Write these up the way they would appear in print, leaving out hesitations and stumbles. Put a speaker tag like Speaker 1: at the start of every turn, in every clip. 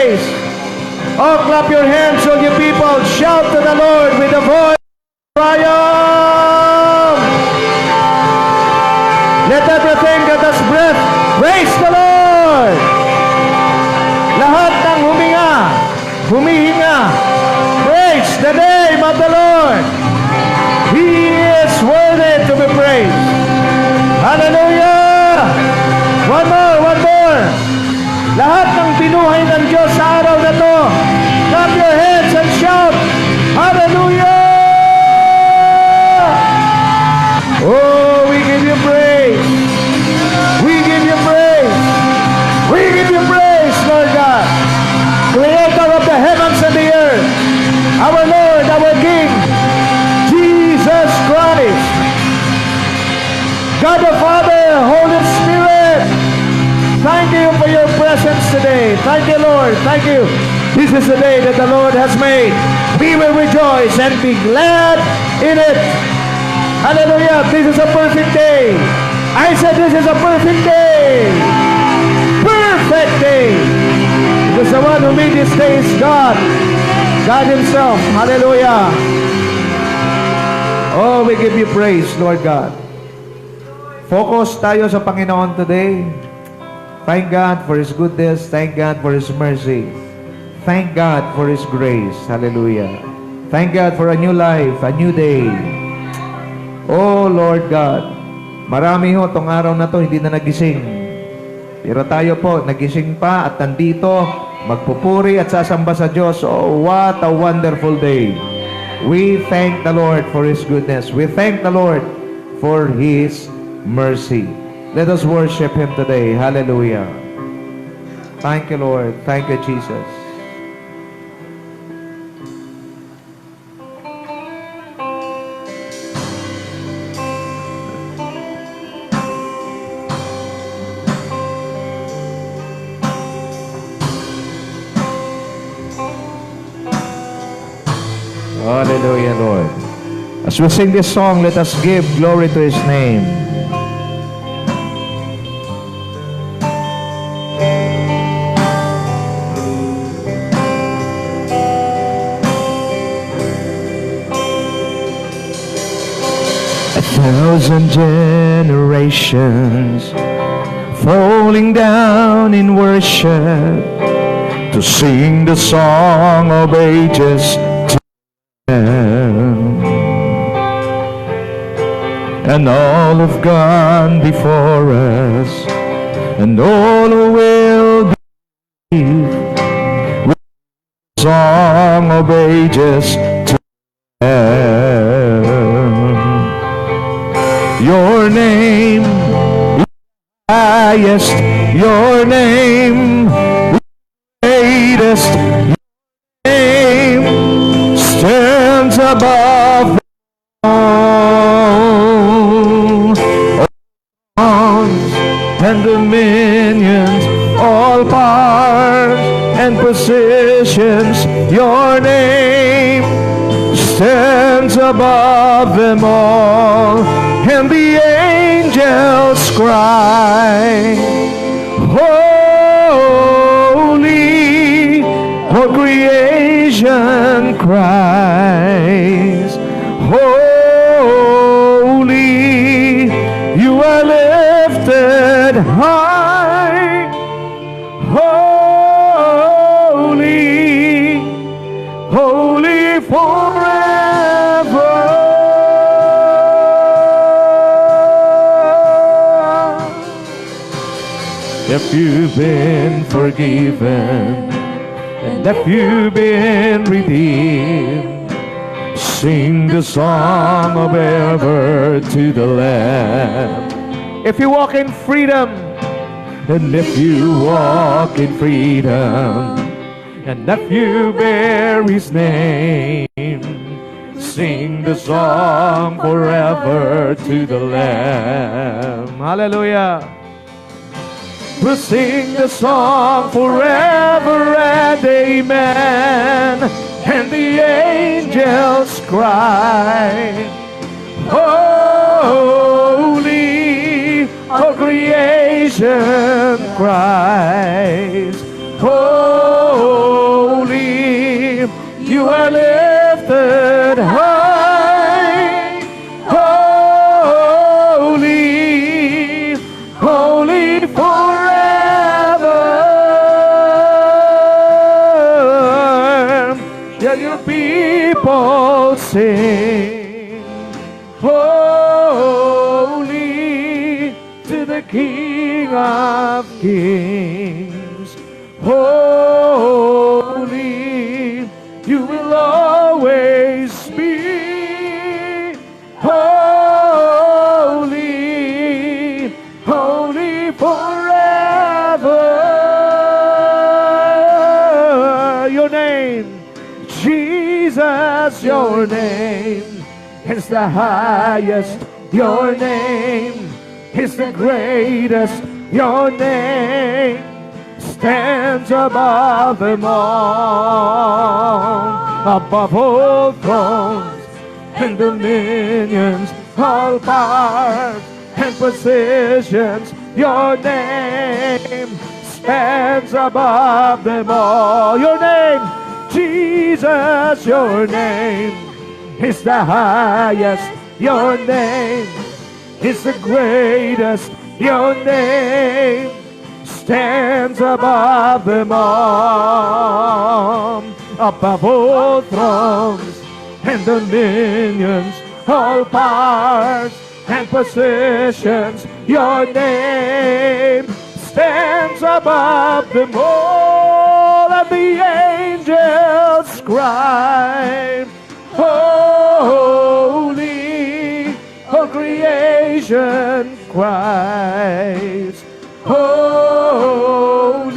Speaker 1: praise. Oh, clap your hands, all you people. Shout to the Lord with a voice of triumph. Let everything that has breath praise the Lord. Lahat ng humihinga, praise the name of the Lord. He is worthy to be praised. Hallelujah! One more. Lahat ng binuhay ng Diyos sa araw na to, clap your hands and shout, Hallelujah! Oh, we give you praise. We give you praise. We give you praise, Lord God. Creator of the heavens and the earth. Our Lord, our King, Jesus Christ. God the Father, Holy Spirit. Thank you for your presence today. Thank you, Lord. Thank you. This is the day that the Lord has made. We will rejoice and be glad in it. Hallelujah. This is a perfect day. I said this is a perfect day. Perfect day. Because the one who made this day is God. God Himself. Hallelujah. Oh, we give you praise, Lord God. Focus tayo sa Panginoon today. Thank God for His goodness. Thank God for His mercy. Thank God for His grace. Hallelujah. Thank God for a new life, a new day. Oh, Lord God, marami ho itong araw na to hindi na nagising. Pero tayo po, nagising pa at nandito, magpupuri at sasamba sa Diyos. Oh, what a wonderful day. We thank the Lord for His goodness. We thank the Lord for His mercy. Let us worship Him today. Hallelujah. Thank you, Lord. Thank you, Jesus. Hallelujah, Lord. As we sing this song, let us give glory to His name. A thousand generations falling down in worship to sing the song of ages. And all have gone before us, and all who will believe with the song of ages to end. Your name is highest, your name is greatest, your name stands above and dominions, all powers and positions. Your name stands above them all, and the angels cry, Holy, all creation cries, Holy, you are lifted high, holy, holy forever. If you've been forgiven, and if you've been redeemed, sing the song of ever to the Lamb. If you walk in freedom, and if you walk in freedom, and if you bear His name, sing the song forever to the Lamb. Hallelujah. We'll sing the song forever and amen. And the angels cry, Holy, all creation cries, Holy. people sing, holy to the King of Kings. Holy, you will always be. Holy, holy forever. Your name, Jesus, your name is the highest. Your name is the greatest. Your name stands above them all, above all thrones and dominions, all powers and positions. Your name stands above them all. Your name, Jesus, your name is the highest. Your name is the greatest. Your name stands above them all, above all thrones and dominions, all powers and positions. Your name stands above them all, and the angels cry, holy, all creation cries, holy,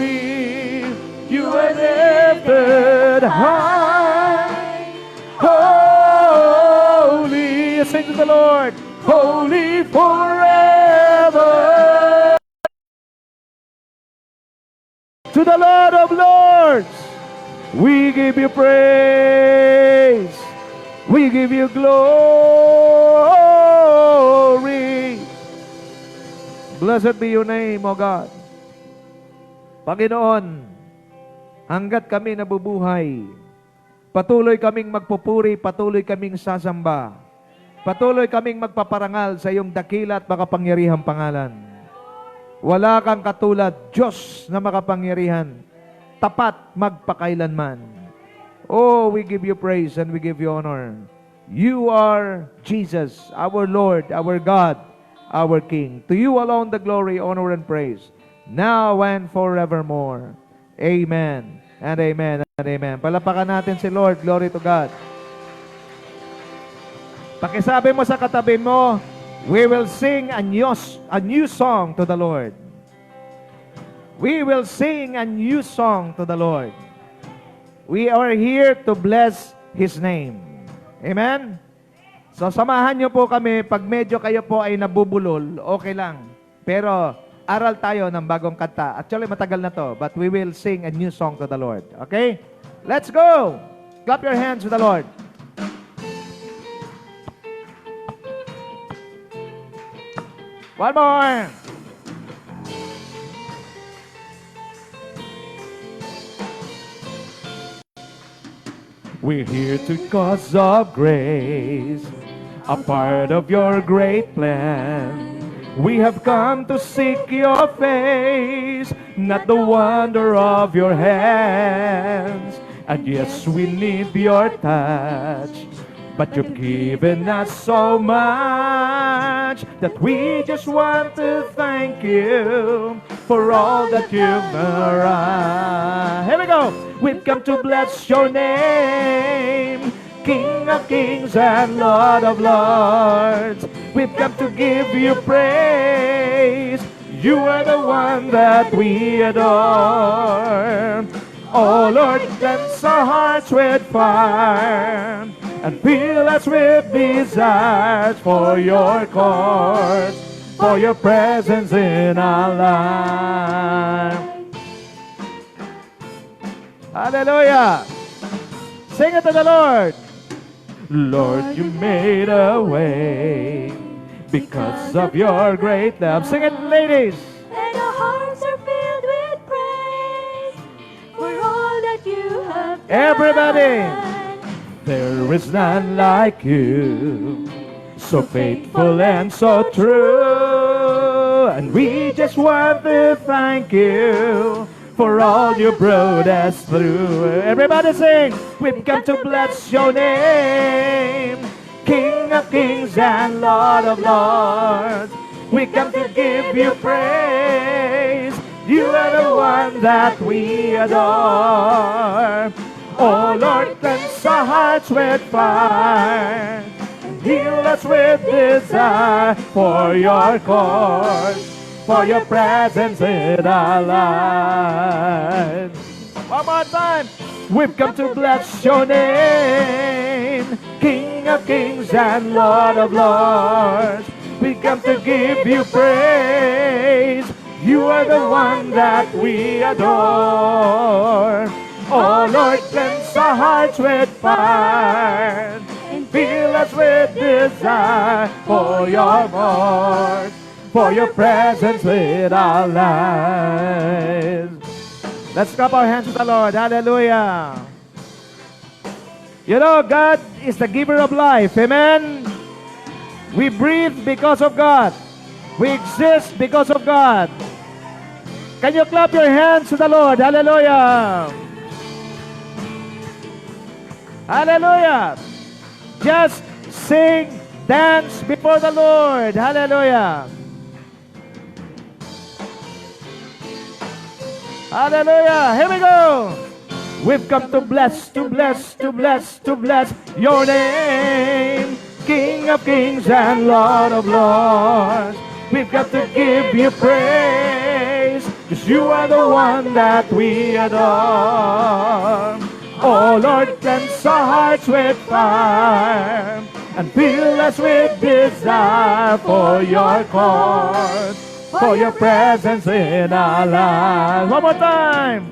Speaker 1: you are lifted high, holy, sing to the Lord, holy forever. To the Lord of Lords, we give you praise, we give you glory. Blessed be your name, O God. Panginoon, hanggat kami nabubuhay, patuloy kaming magpupuri, patuloy kaming sasamba, patuloy kaming magpaparangal sa iyong dakila at makapangyarihang pangalan. Wala kang katulad, Diyos na makapangyarihan, tapat magpakailanman. Oh, we give you praise and we give you honor. You are Jesus, our Lord, our God, our King. To you alone the glory, honor, and praise, now and forevermore. Amen and amen and amen. Palapakan natin si Lord. Glory to God. Pakisabi mo sa katabi mo, we will sing a new song to the Lord. We will sing a new song to the Lord. We are here to bless His name. Amen? So, samahan niyo po kami. Pag medyo kayo po ay nabubulol, okay lang. Pero, aral tayo ng bagong kanta. Actually, matagal na to. But we will sing a new song to the Lord. Okay? Let's go! Clap your hands to the Lord. One more. We're here to cause of grace, a part of your great plan. We have come to seek your face, not the wonder of your hands. And yes, we need your touch, but you've given us so much that we just want to thank you for all that you've done. Here we go. We've come to bless your name, King of kings and Lord of lords. We've come to give you praise. You are the one that we adore. Oh Lord, cleanse our hearts with fire and fill us with desires for your cause, for your presence in our life. Hallelujah! Sing it to the Lord. Lord, you made a way because of your great love. Sing it, ladies.
Speaker 2: And our hearts are filled with praise for all that you have done.
Speaker 1: Everybody. There is none like you, so faithful and so true. And we just want to thank you for all you brought us through. Everybody sing, we've come to bless your name, King of kings and Lord of lords. We come to give you praise. You are the one that we adore. Oh Lord, cleanse our hearts with fire, heal us with desire for your cause, for your presence in our lives. One more time. We've come to bless your name, King of kings and Lord of lords. We come to give you praise. You are the one that we adore. Oh Lord, cleanse our hearts with fire, and fill us with desire for your more, for your presence in our lives. Let's clap our hands to the Lord. Hallelujah. You know, God is the giver of life. Amen. We breathe because of God. We exist because of God. Can you clap your hands to the Lord? Hallelujah. Hallelujah. Just sing, dance before the Lord. Hallelujah. Hallelujah. Here we go. We've come to bless, to bless, to bless, to bless your name, King of kings and Lord of lords. We've got to give you praise, because you are the one that we adore. Oh Lord, cleanse our hearts with fire, and fill us with desire for your cause, for your presence in our lives. One more time.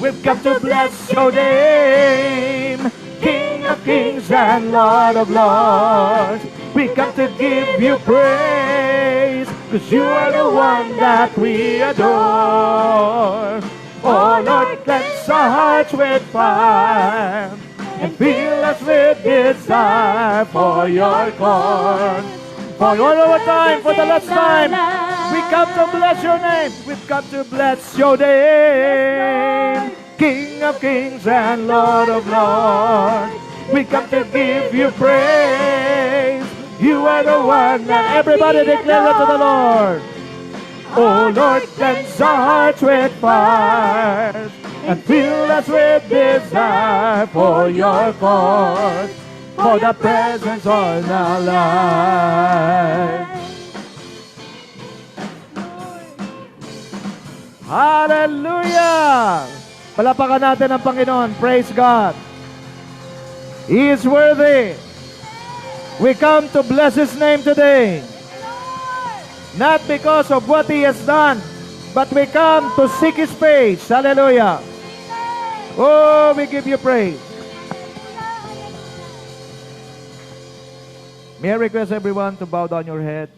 Speaker 1: We've come to bless your name, King of kings and Lord of lords. We come to give you praise, because you are the one that we adore. Oh Lord, cleanse our hearts with fire, and fill us with desire for your cause. For one more time, for the last time, we come to bless your name. We've come to bless your name, King of kings and Lord of lords. We come to give you praise. You are the one that everybody declare it to the Lord. Oh Lord, cleanse our hearts with fire, and fill us with desire for your cause, for the presence of our life. Hallelujah! Palapakan natin ang Panginoon. Praise God. He is worthy. We come to bless His name today. Not because of what He has done, but we come to seek His face. Hallelujah. Oh, we give you praise. May I request everyone to bow down your heads.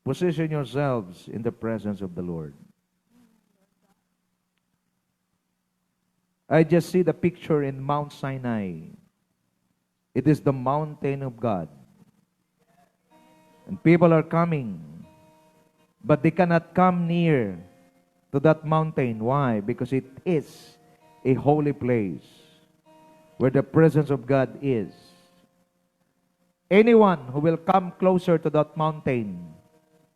Speaker 1: Position yourselves in the presence of the Lord. I just see the picture in Mount Sinai. It is the mountain of God. And people are coming, but they cannot come near to that mountain. Why? Because it is a holy place where the presence of God is. Anyone who will come closer to that mountain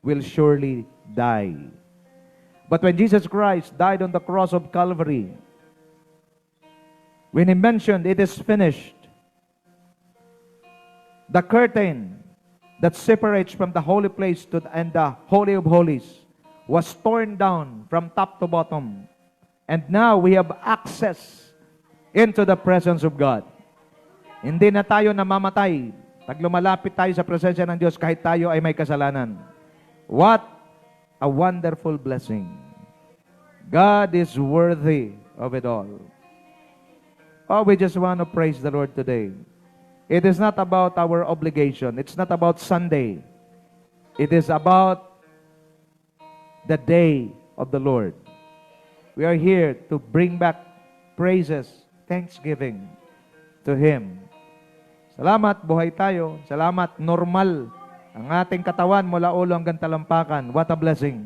Speaker 1: will surely die. But when Jesus Christ died on the cross of Calvary, when He mentioned, "It is finished," the curtain that separates from the holy place and the Holy of Holies was torn down from top to bottom. And now we have access into the presence of God. Hindi na tayo namamatay pag lumalapit tayo sa presensya ng Diyos kahit tayo ay may kasalanan. What a wonderful blessing. God is worthy of it all. Oh, we just want to praise the Lord today. It is not about our obligation. It's not about Sunday. It is about the day of the Lord. We are here to bring back praises, thanksgiving to Him. Salamat, buhay tayo. Salamat, normal ang ating katawan mula ulo hanggang talampakan. What a blessing.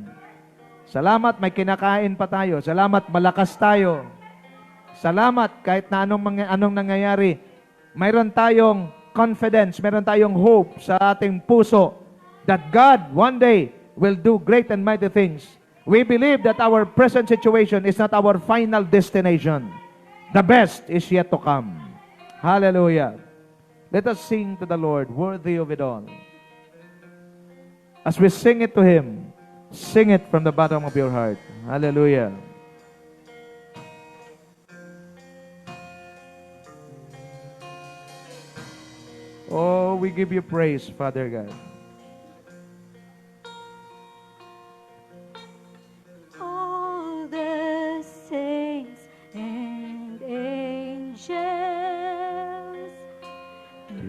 Speaker 1: Salamat, may kinakain pa tayo. Salamat, malakas tayo. Salamat, kahit na anong nangyayari, mayroon tayong confidence, mayroon tayong hope sa ating puso that God one day will do great and mighty things. We believe that our present situation is not our final destination. The best is yet to come. Hallelujah. Let us sing to the Lord, worthy of it all. As we sing it to Him, sing it from the bottom of your heart. Hallelujah. Oh, we give you praise, Father God.
Speaker 2: All the saints and angels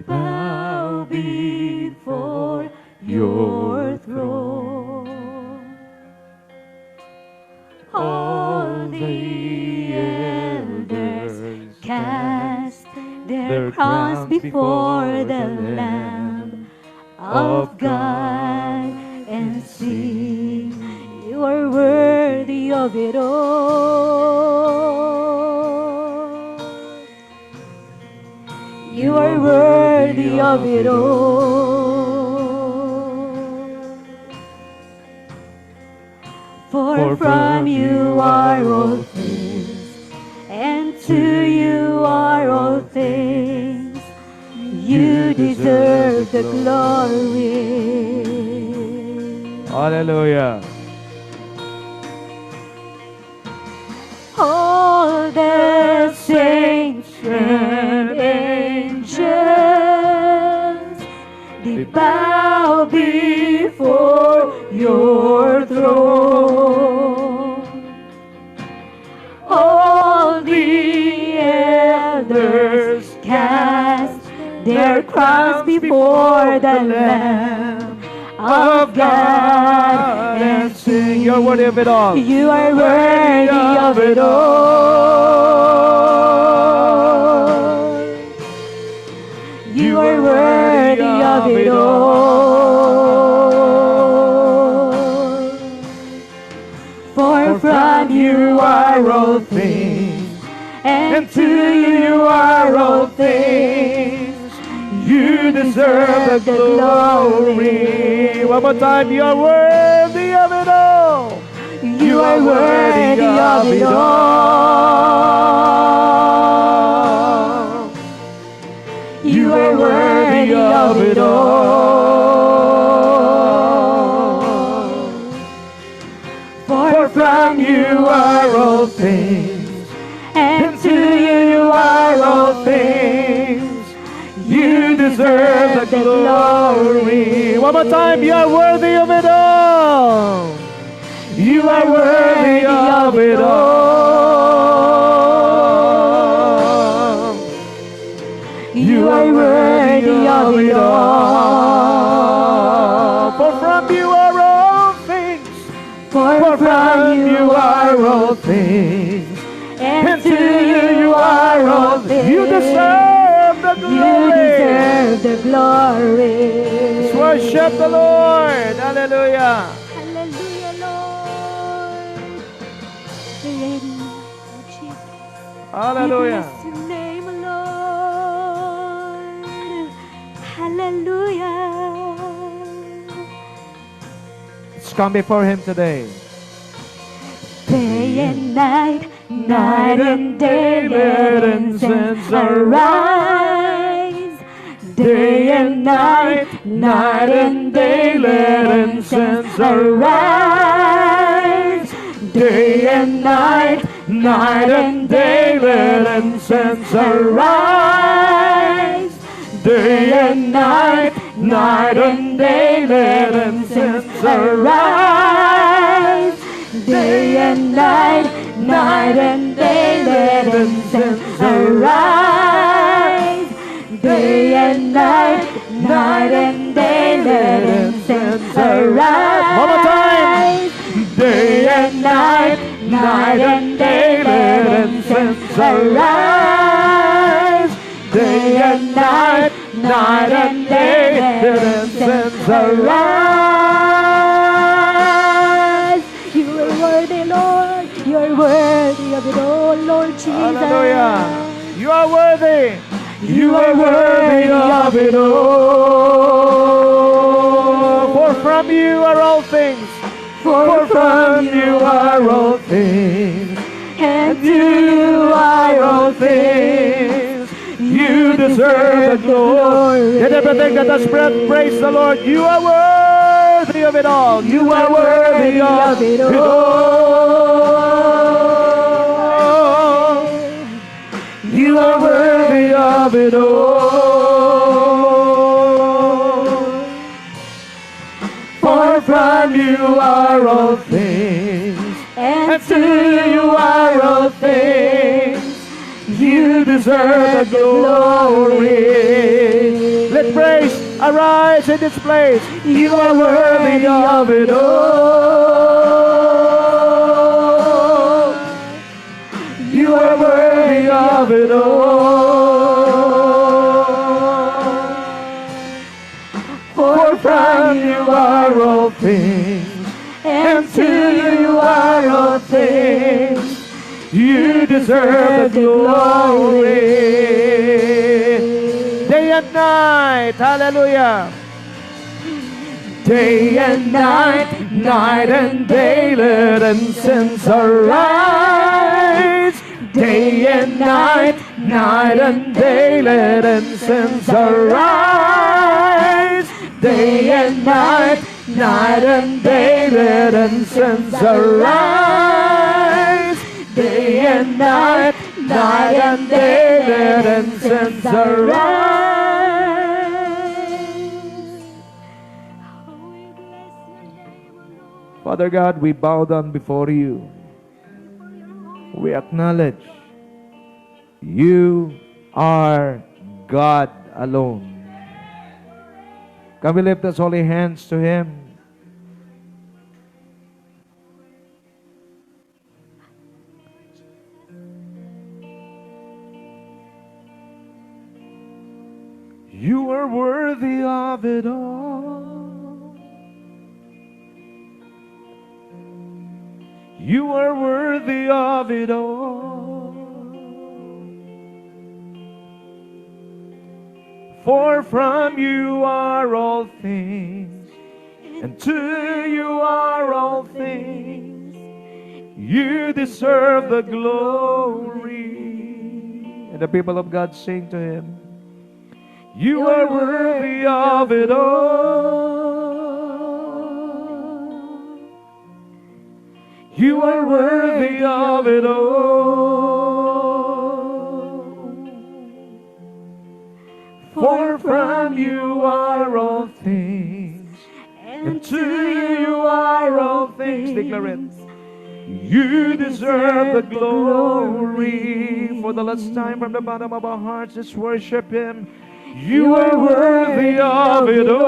Speaker 2: bow before your throne. All the elders cast their crowns before the Lamb of God and sing, you are worthy of it all. You are worthy of it all. For from you are all things, and to you are all things. You deserve the glory.
Speaker 1: Hallelujah.
Speaker 2: All the saints and angels, they bow before your throne. All the elders cast their crowns before the Lamb of God and sing,
Speaker 1: you're worthy of it all.
Speaker 2: you are worthy of it all. You are worthy of it all. For from you are all things, and to you are all things. You deserve the glory.
Speaker 1: One more time, you are worthy of it all.
Speaker 2: You are worthy of it all. You are worthy of it all. For from you are all things, and to you are all things. You deserve the glory.
Speaker 1: One more time, you are worthy of it all.
Speaker 2: You are worthy of it all. You are worthy of it all.
Speaker 1: For from you are all things.
Speaker 2: For from you are all
Speaker 1: things.
Speaker 2: and to you are all things.
Speaker 1: You deserve the
Speaker 2: You
Speaker 1: glory.
Speaker 2: deserve the glory.
Speaker 1: Let's worship the Lord. Hallelujah.
Speaker 2: Hallelujah, Lord. Jesus.
Speaker 1: Hallelujah.
Speaker 2: We bless your name, Lord. Hallelujah.
Speaker 1: Let's come before Him today.
Speaker 2: Day and night, night and day, let incense arise. Day and night, night and day, let incense arise. Day and night, night and day, let incense arise. Day and night, night and day, let incense arise. Day and night, night and day, let incense arise. Day and night, night and day, let incense arise.
Speaker 1: One more time.
Speaker 2: Day and night, night and day, let incense arise. Day and night,
Speaker 1: night and day, the incense arise.
Speaker 2: You are worthy, Lord. You are worthy of it all, Lord Jesus.
Speaker 1: Hallelujah. You are worthy. You are worthy of it all. For from you are all things. For from you are all things.
Speaker 2: And
Speaker 1: You are all things. You deserve the glory. Let everything that has breath praise the Lord. You are worthy of it all. You are worthy of it all. You are worthy of it all. For from you are all things. And to you are all things. You deserve the glory. Let praise arise in this place. You are worthy of it all. You are worthy of it all. For from you are all things. And to you are all things. You deserve the glory. Day and night, hallelujah. Day and night, night and day, let incense arise. Day and night, night and day, let incense arise. Day and night, night and day, let incense arise. Day and night, night and day, let incense arise. Father God, we bow down before you. We acknowledge you are God alone. Can we lift us holy hands to Him? You are worthy of it all. You are worthy of it all. For from you are all things, and to you are all things. You deserve the glory. And the people of God sing to Him. You are worthy of it all. You are worthy of it all. For from you are all things, and to you are all things. Declare it. You deserve the glory. For the last time, from the bottom of our hearts, let's worship Him. You are worthy of it all.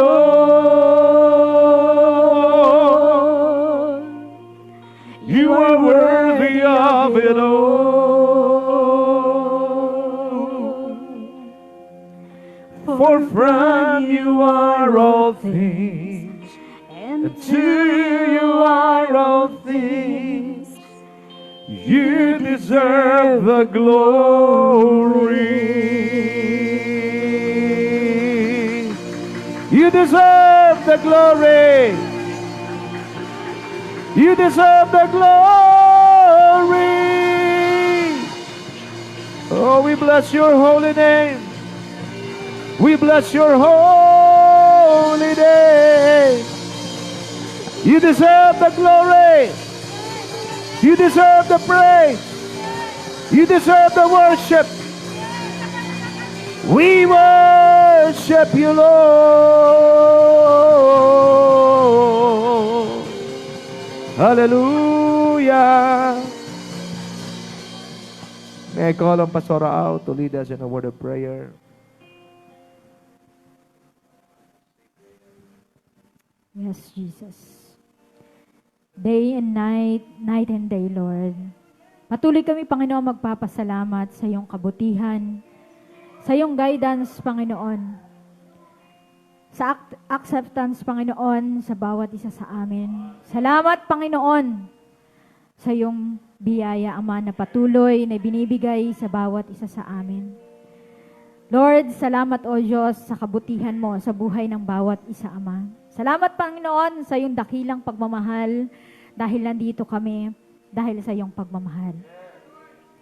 Speaker 1: You are worthy of it all. For from you are all things, and to you are all things. You deserve the glory. You deserve the glory. You deserve the glory. Oh, we bless your holy name. We bless your holy name. You deserve the glory. You deserve the praise. You deserve the worship. We worship you, Lord. Hallelujah. May I call on Pastora out to lead us in a word of prayer.
Speaker 2: Yes, Jesus. Day and night, night and day, Lord. Patuloy kami, Panginoon, magpapasalamat sa iyong kabutihan, sa iyong guidance, Panginoon. sa acceptance, Panginoon, sa bawat isa sa amin. Salamat, Panginoon, sa iyong biyaya, Ama, na patuloy na binibigay sa bawat isa sa amin. Lord, salamat, O Diyos, sa kabutihan mo sa buhay ng bawat isa, Ama. Salamat, Panginoon, sa iyong dakilang pagmamahal dahil nandito kami dahil sa iyong pagmamahal.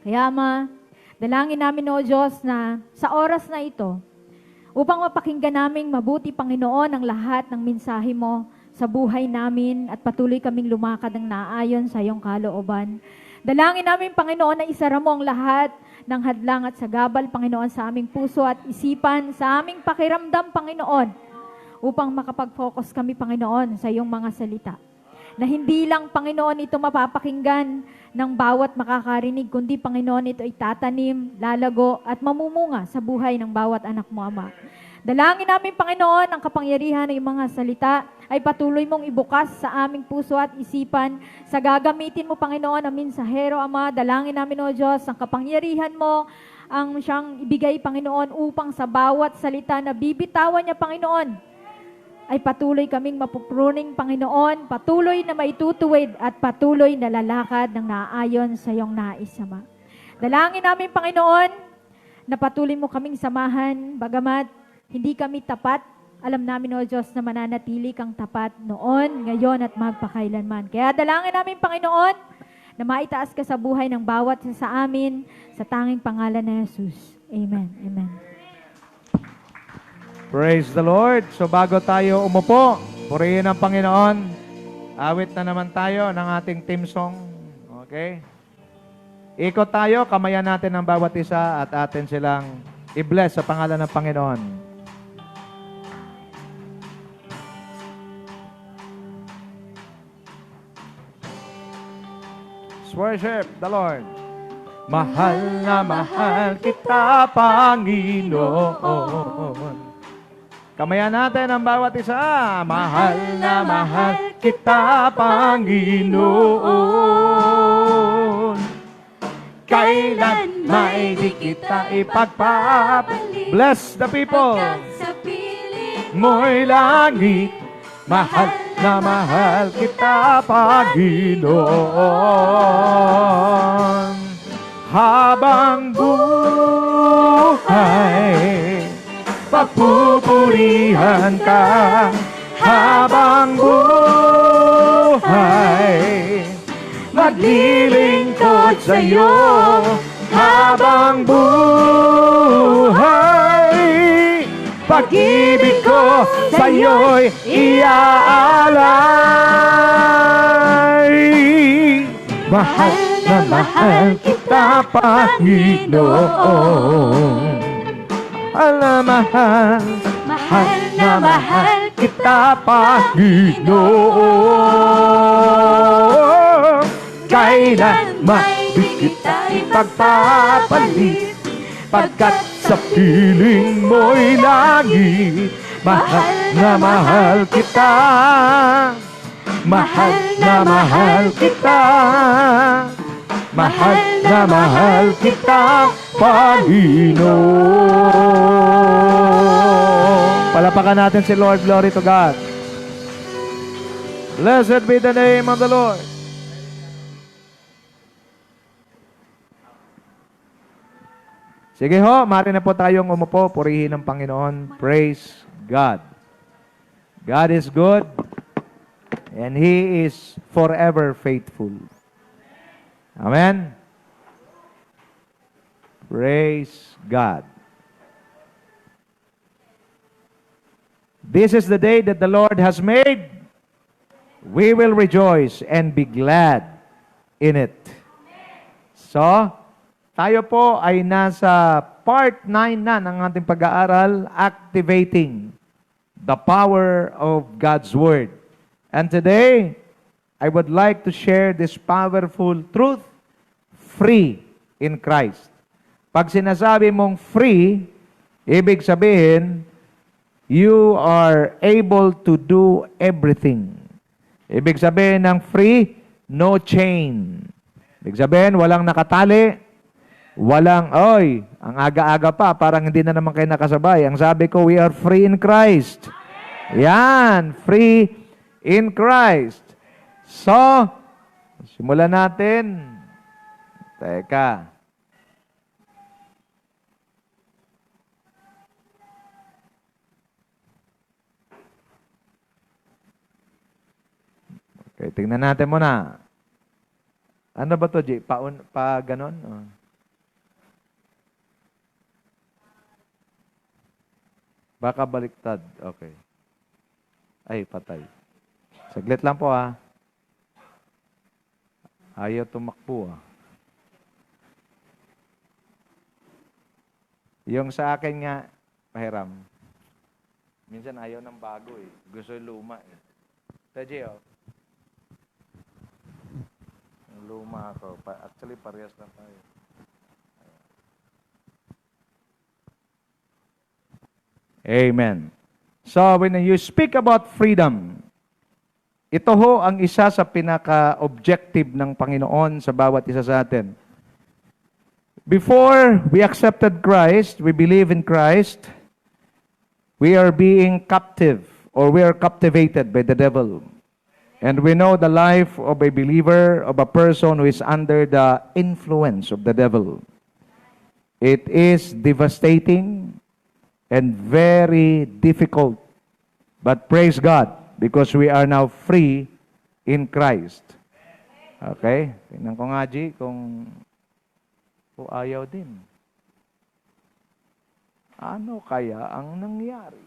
Speaker 2: Kaya, Ama, dalangin namin, O Diyos, na sa oras na ito, upang mapakinggan naming mabuti, Panginoon, ang lahat ng mensahe mo sa buhay namin at patuloy kaming lumakad ng naayon sa iyong kalooban. Dalangin namin, Panginoon, na isara mo ang lahat ng hadlang at sagabal, Panginoon, sa aming puso at isipan, sa aming pakiramdam, Panginoon, upang makapag-focus kami, Panginoon, sa iyong mga salita. Na hindi lang, Panginoon, ito mapapakinggan ng bawat makakarinig, kundi, Panginoon, ito ay tatanim, lalago, at mamumunga sa buhay ng bawat anak mo, Ama. Dalangin namin, Panginoon, ang kapangyarihan ng mga salita ay patuloy mong ibukas sa aming puso at isipan sa gagamitin mo, Panginoon, ang mensahero, Ama. Dalangin namin, O Diyos, ang kapangyarihan mo, ang siyang ibigay, Panginoon, upang sa bawat salita na bibitawan niya, Panginoon, ay patuloy kaming mapupruning, Panginoon, patuloy na maitutuwid at patuloy na lalakad ng naayon sa iyong nais, Ama. Dalangin namin, Panginoon, na patuloy mo kaming samahan, bagamat hindi kami tapat. Alam namin, O Diyos, na mananatili kang tapat noon, ngayon at magpakailanman. Kaya dalangin namin, Panginoon, na maitaas ka sa buhay ng bawat isa sa amin, sa tanging pangalan na Jesus. Amen. Amen.
Speaker 1: Praise the Lord. So bago tayo umupo, purihin ang Panginoon. Awit na naman tayo ng ating team song. Okay? Ikot tayo, kamayan natin ang bawat isa at atin silang i-bless sa pangalan ng Panginoon. Let's worship the Lord. Mahal na mahal kita, Panginoon. Kamayan natin ang bawat isa. Mahal na mahal kita, Panginoon. Kailan may di kita ipagpapalit. Bless the people. Mo'y langit. Mahal na mahal kita, Panginoon. Habang buhay, papupurihan ka habang buhay. Maglilingkod sa'yo habang buhay. Pag-ibig ko sa'yo'y iaalay. Mahal na mahal kita, Panginoon. Mahal na mahal kita, Panginoon. Kailan may di kita ipagpapalit, pagkat sa piling mo'y langit. Mahal na mahal kita, mahal na mahal kita, mahal na mahal kita, Panginoon. Palapakan natin si Lord. Glory to God. Blessed be the name of the Lord. Sige ho, maaari na po tayong umupo. Purihin ang Panginoon. Praise God. God is good and He is forever faithful. Amen. Praise God. This is the day that the Lord has made. We will rejoice and be glad in it. So, tayo po ay nasa part 9 na ng ating pag-aaral, Activating the Power of God's Word. And today, I would like to share this powerful truth, free in Christ. Pag sinasabi mong free, ibig sabihin, you are able to do everything. Ibig sabihin ng free, no chain. Ibig sabihin, walang nakatali, walang, oy, ang aga-aga pa, parang hindi na naman kayo nakasabay. Ang sabi ko, we are free in Christ. Yan, free in Christ. So, simulan natin. Teka. Okay, tingnan natin muna. Ano ba to, J? Pa ganon? Oh. Baka baliktad. Okay. Ay, patay. Saglit lang po, ha. Ayaw tumakbo, ha. Yung sa akin nga, pahiram. Minsan ayaw ng bago, eh. Gusto yung luma, eh. Sa J, oh. Luma ako. Actually, parehas lang tayo. Amen. So, when you speak about freedom, ito ho ang isa sa pinaka-objective ng Panginoon sa bawat isa sa atin. Before we accepted Christ, we believe in Christ, we are being captive or we are captivated by the devil. And we know the life of a believer, of a person who is under the influence of the devil. It is devastating and very difficult. But praise God, because we are now free in Christ. Okay? Tingnan ko nga, G, kung ayaw din. Ano kaya ang nangyari?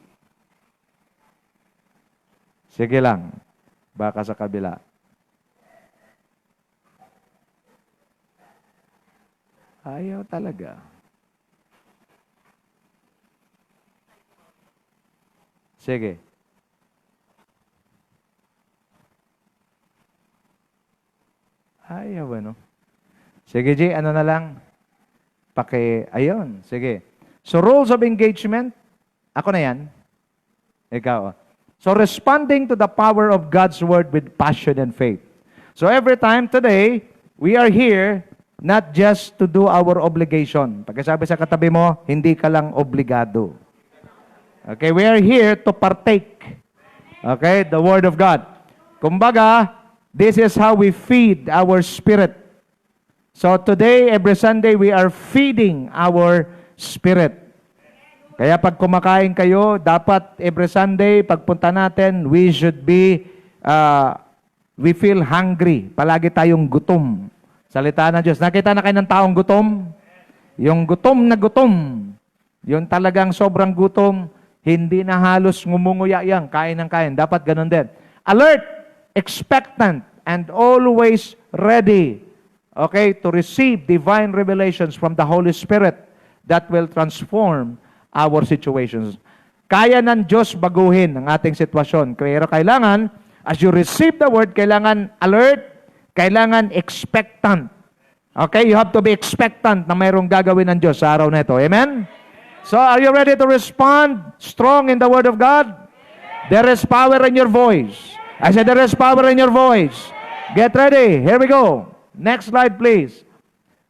Speaker 1: Sige lang. Baka sa kabila. Ayaw talaga. Sige. Ayaw, ano? Sige, G, ano na lang? Ayun, sige. So, rules of engagement. Ako na yan. Ikaw, So, responding to the power of God's Word with passion and faith. So, every time today, we are here not just to do our obligation. Pagkasabi sa katabi mo, hindi ka lang obligado. Okay, we are here to partake. Okay, the Word of God. Kumbaga, this is how we feed our spirit. So, today, every Sunday, we are feeding our spirit. Kaya pag kumakain kayo, dapat every Sunday, pagpunta natin, we should be, we feel hungry. Palagi tayong gutom. Salita ng Diyos. Nakita na kayo ng taong gutom? Yung gutom na gutom. Yung talagang sobrang gutom, hindi na halos ngumunguya yan. Kain ng kain. Dapat ganun din. Alert, expectant, and always ready. Okay, to receive divine revelations from the Holy Spirit that will transform our situations. Kaya ng Diyos baguhin ang ating sitwasyon. Pero kailangan, as you receive the word, kailangan alert, kailangan expectant. Okay? You have to be expectant na mayroong gagawin ng Diyos sa araw na ito. Amen? So, are you ready to respond strong in the Word of God? There is power in your voice. I said there is power in your voice. Get ready. Here we go. Next slide, please.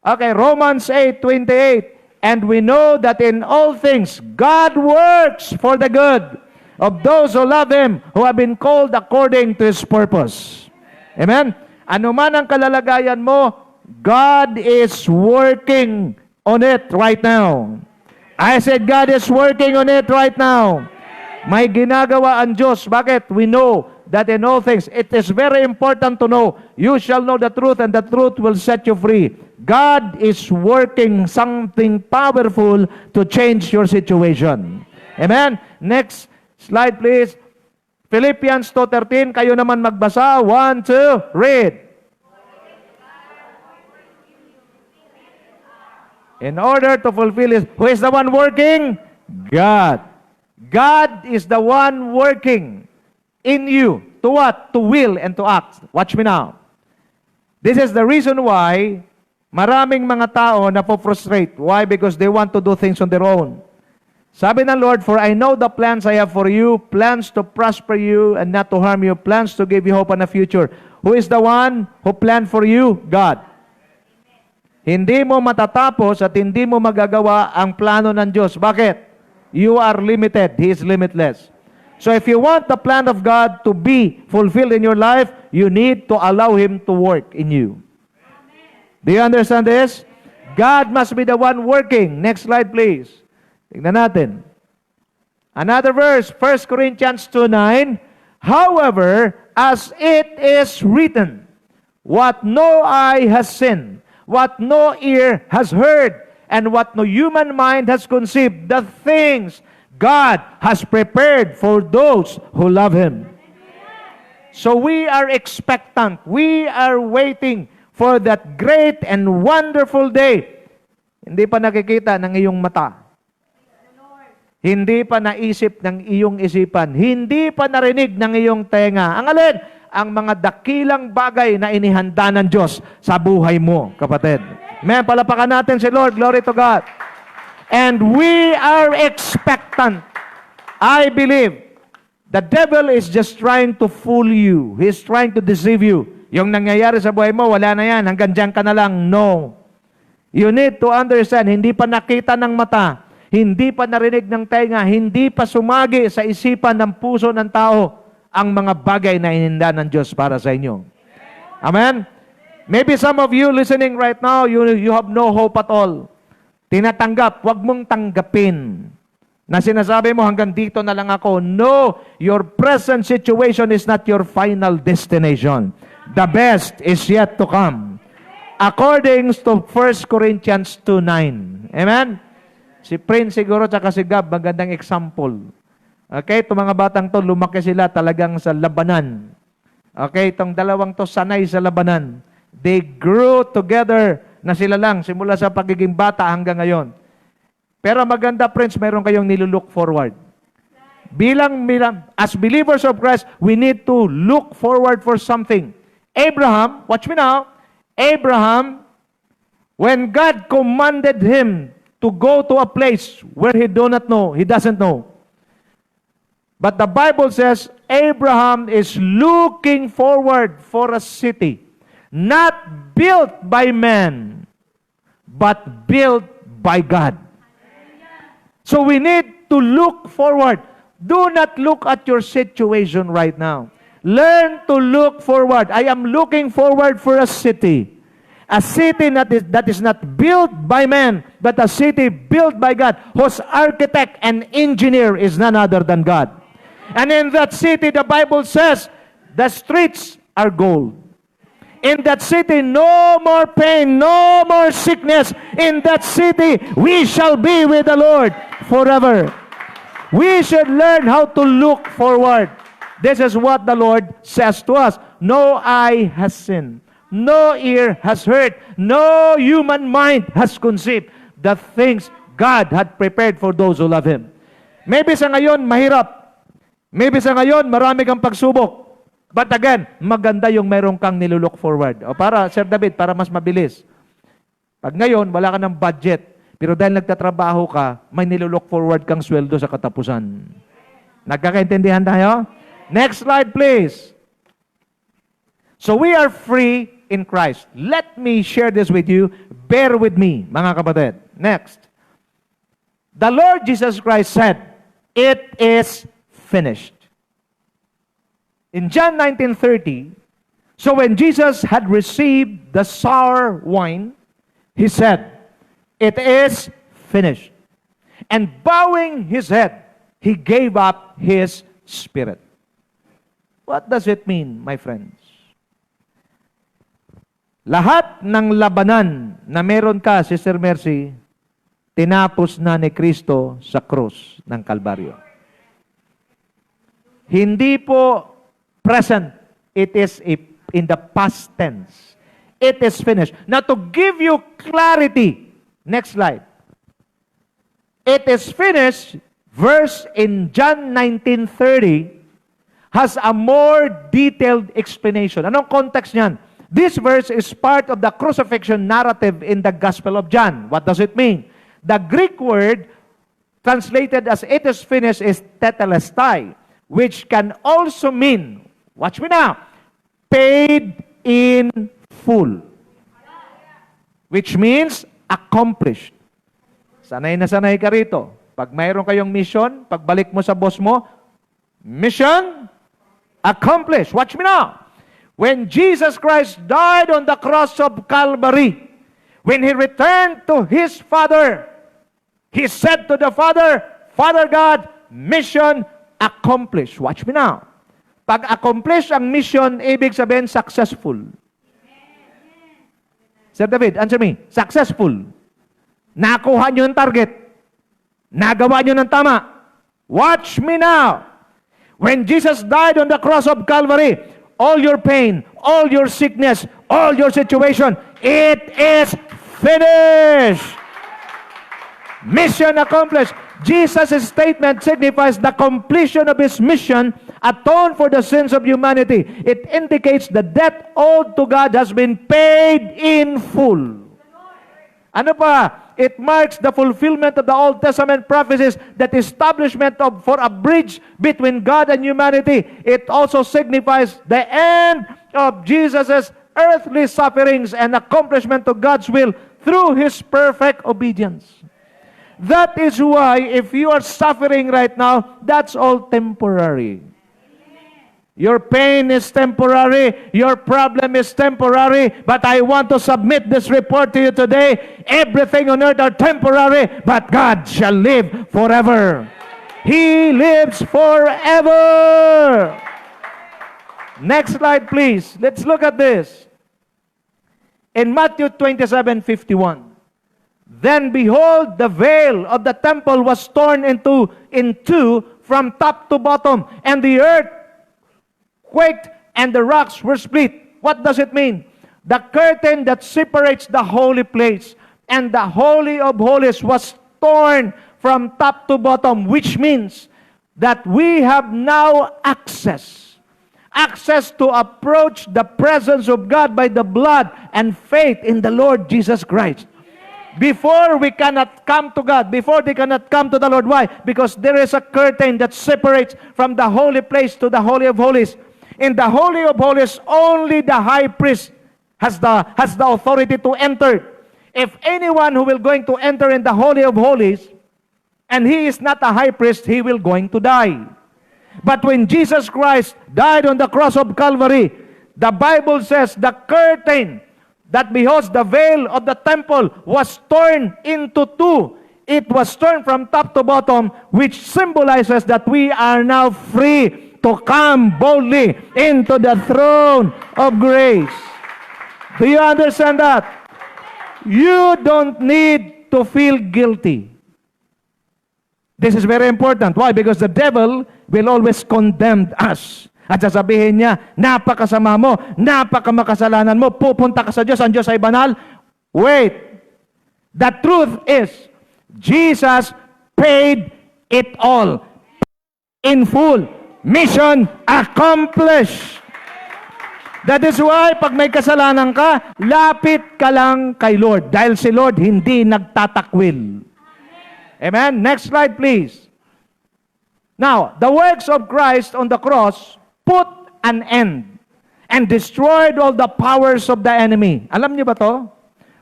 Speaker 1: Okay, Romans 8:28. And we know that in all things, God works for the good of those who love Him, who have been called according to His purpose. Amen? Ano man ang kalalagayan mo, God is working on it right now. I said, God is working on it right now. May ginagawa ang Diyos. Bakit? We know that in all things, it is very important to know, you shall know the truth and the truth will set you free. God is working something powerful to change your situation. Amen? Next slide, please. Philippians 2:13. Kayo naman magbasa. 1, 2, read. In order to fulfill His... Who is the one working? God. God is the one working in you. To what? To will and to act. Watch me now. This is the reason why maraming mga tao na po-frustrate. Why? Because they want to do things on their own. Sabi ng Lord, for I know the plans I have for you, plans to prosper you and not to harm you, plans to give you hope and a future. Who is the one who planned for you? God. Hindi mo matatapos at hindi mo magagawa ang plano ng Diyos. Bakit? You are limited. He is limitless. So if you want the plan of God to be fulfilled in your life, you need to allow Him to work in you. Do you understand this? God must be the one working. Next slide, please. Tingnan natin. Another verse, 1 Corinthians 2:9. However, as it is written, what no eye has seen, what no ear has heard, and what no human mind has conceived, the things God has prepared for those who love Him. So we are expectant. We are waiting for that great and wonderful day. Hindi pa nakikita ng iyong mata. Hindi pa naisip ng iyong isipan. Hindi pa narinig ng iyong tenga. Ang alin? Ang mga dakilang bagay na inihanda ng Diyos sa buhay mo, kapatid. Amen. Palapakan natin si Lord. Glory to God. And we are expectant. I believe the devil is just trying to fool you. He's trying to deceive you. Yung nangyayari sa buhay mo, wala na yan. Hanggang dyan ka na lang. No. You need to understand, hindi pa nakita ng mata, hindi pa narinig ng tenga, hindi pa sumagi sa isipan ng puso ng tao ang mga bagay na ininda ng Diyos para sa inyo. Amen? Maybe some of you listening right now, you have no hope at all. Tinatanggap, wag mong tanggapin na sinasabi mo hanggang dito na lang ako. No, your present situation is not your final destination. The best is yet to come. According to 1 Corinthians 2:9. Amen? Si Prince siguro tsaka si Gab, magandang example. Okay, itong mga batang to, lumaki sila talagang sa labanan. Okay, itong dalawang to sanay sa labanan. They grew together na sila lang, simula sa pagiging bata hanggang ngayon. Pero maganda, friends, mayroon kayong nilulook forward. As believers of Christ, we need to look forward for something. Abraham, watch me now, Abraham, when God commanded him to go to a place where he doesn't know. But the Bible says, Abraham is looking forward for a city, not built by man, but built by God. So we need to look forward. Do not look at your situation right now. Learn to look forward. I am looking forward for a city. A city that is not built by man, but a city built by God, whose architect and engineer is none other than God. And in that city, the Bible says, the streets are gold. In that city, no more pain, no more sickness. In that city, we shall be with the Lord forever. We should learn how to look forward. This is what the Lord says to us. No eye has seen, no ear has heard, no human mind has conceived the things God had prepared for those who love Him. Maybe sa ngayon, mahirap. Maybe sa ngayon, marami kang pagsubok. But again, maganda yung meron kang nilulook forward. O para, Sir David, para mas mabilis. Pag ngayon, wala ka ng budget, pero dahil nagtatrabaho ka, may nilulook forward kang sweldo sa katapusan. Nagkakaintindihan tayo? Next slide, please. So we are free in Christ. Let me share this with you. Bear with me, mga kapatid. Next. The Lord Jesus Christ said, "It is finished." In John 19:30, so when Jesus had received the sour wine, He said, "It is finished." And bowing His head, He gave up His spirit. What does it mean, my friends? Lahat ng labanan na meron ka, Sister Mercy, tinapos na ni Kristo sa krus ng Kalbaryo. Hindi po present. It is in the past tense. It is finished. Now to give you clarity, next slide. It is finished, verse in John 19:30, has a more detailed explanation. Anong context niyan? This verse is part of the crucifixion narrative in the Gospel of John. What does it mean? The Greek word translated as "it is finished" is tetelestai, which can also mean, watch me now, paid in full. Which means accomplished. Sanay na sanay ka rito. Pag mayroon kayong mission, pagbalik mo sa boss mo, mission accomplished. Watch me now. When Jesus Christ died on the cross of Calvary, when He returned to His Father, He said to the Father, Father God, mission accomplished. Watch me now. Pag accomplish ang mission, ibig sabihin successful. Sir David, answer me. Successful. Nakuha nyo yung target. Nagawa nyo ng tama. Watch me now. When Jesus died on the cross of Calvary, all your pain, all your sickness, all your situation, it is finished. Mission accomplished. Jesus' statement signifies the completion of His mission, atone for the sins of humanity. It indicates the debt owed to God has been paid in full. Ano pa? It marks the fulfillment of the Old Testament prophecies, that establishment for a bridge between God and humanity. It also signifies the end of Jesus' earthly sufferings and accomplishment of God's will through His perfect obedience. That is why if you are suffering right now, that's all temporary. Your pain is temporary. Your problem is temporary. But I want to submit this report to you today. Everything on earth are temporary, but God shall live forever. He lives forever. Next slide, please. Let's look at this. In Matthew 27:51, then behold, the veil of the temple was torn in two from top to bottom, and the earth quaked, and the rocks were split. What does it mean? The curtain that separates the holy place and the Holy of Holies was torn from top to bottom, which means that we have now access to approach the presence of God by the blood and faith in the Lord Jesus Christ. Before we cannot come to God, before they cannot come to the Lord. Why? Because there is a curtain that separates from the holy place to the Holy of Holies. In the Holy of Holies, only the high priest has the authority to enter. If anyone who will going to enter in the Holy of Holies, and he is not a high priest, he will going to die. But when Jesus Christ died on the cross of Calvary, the Bible says the curtain that beholds the veil of the temple was torn into two. It was torn from top to bottom, which symbolizes that we are now free to come boldly into the throne of grace. Do you understand that? You don't need to feel guilty. This is very important. Why? Because the devil will always condemn us. At sasabihin niya, napakasama mo, napakamakasalanan mo, pupunta ka sa Diyos, ang Diyos ay banal. Wait. The truth is, Jesus paid it all in full. Mission accomplished. That is why, pag may kasalanan ka, lapit ka lang kay Lord. Dahil si Lord hindi nagtatakwil. Amen? Next slide, please. Now, the works of Christ on the cross put an end and destroyed all the powers of the enemy. Alam niyo ba to?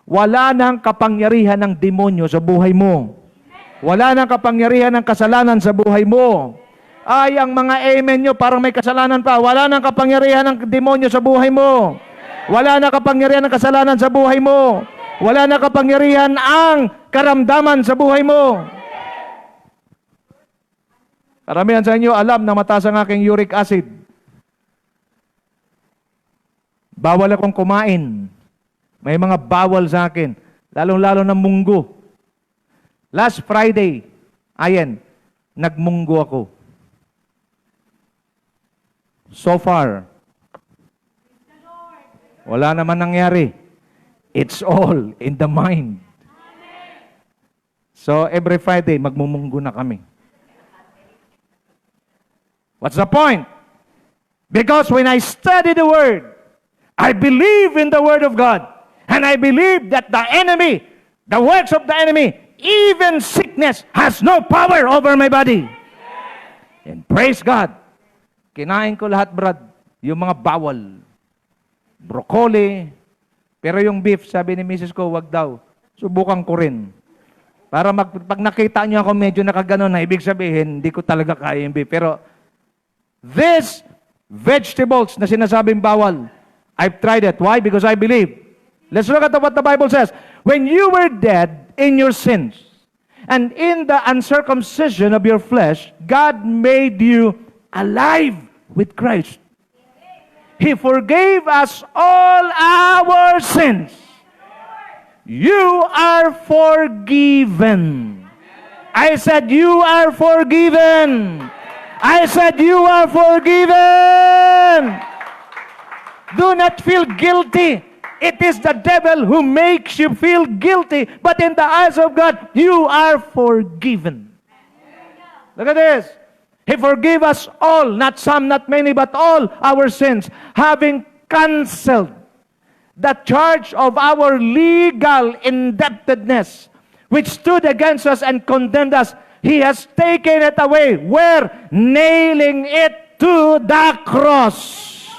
Speaker 1: Wala nang kapangyarihan ng demonyo sa buhay mo. Wala nang kapangyarihan ng kasalanan sa buhay mo. Ay, ang mga amen nyo, parang may kasalanan pa. Wala nang kapangyarihan ng demonyo sa buhay mo. Wala nang kapangyarihan ng kasalanan sa buhay mo. Wala nang kapangyarihan ang karamdaman sa buhay mo. Karamihan sa inyo alam na mataas ang aking uric acid. Bawal akong kumain. May mga bawal sa akin. Lalong-lalo ng munggo. Last Friday, nagmunggo ako. So far, wala naman nangyari. It's all in the mind. So, every Friday, magmumunggo na kami. What's the point? Because when I study the Word, I believe in the Word of God. And I believe that the enemy, the works of the enemy, even sickness, has no power over my body. And praise God. Kinain ko lahat, Brad. Yung mga bawal. Broccoli. Pero yung beef, sabi ni Mrs. ko, wag daw. Subukan ko rin. Para pag nakita niyo ako medyo nakaganon na, ibig sabihin, hindi ko talaga kaya yung beef. Pero These vegetables na sinasabing bawal, I've tried it. Why? Because I believe. Let's look at what the Bible says. When you were dead in your sins, and in the uncircumcision of your flesh, God made you alive with Christ. He forgave us all our sins. You are forgiven. I said you are forgiven. I said you are forgiven. Do not feel guilty. It is the devil who makes you feel guilty. But in the eyes of God, you are forgiven. Look at this. He forgave us all, not some, not many, but all our sins, having canceled the charge of our legal indebtedness, which stood against us and condemned us. He has taken it away. Where? Nailing it to the cross.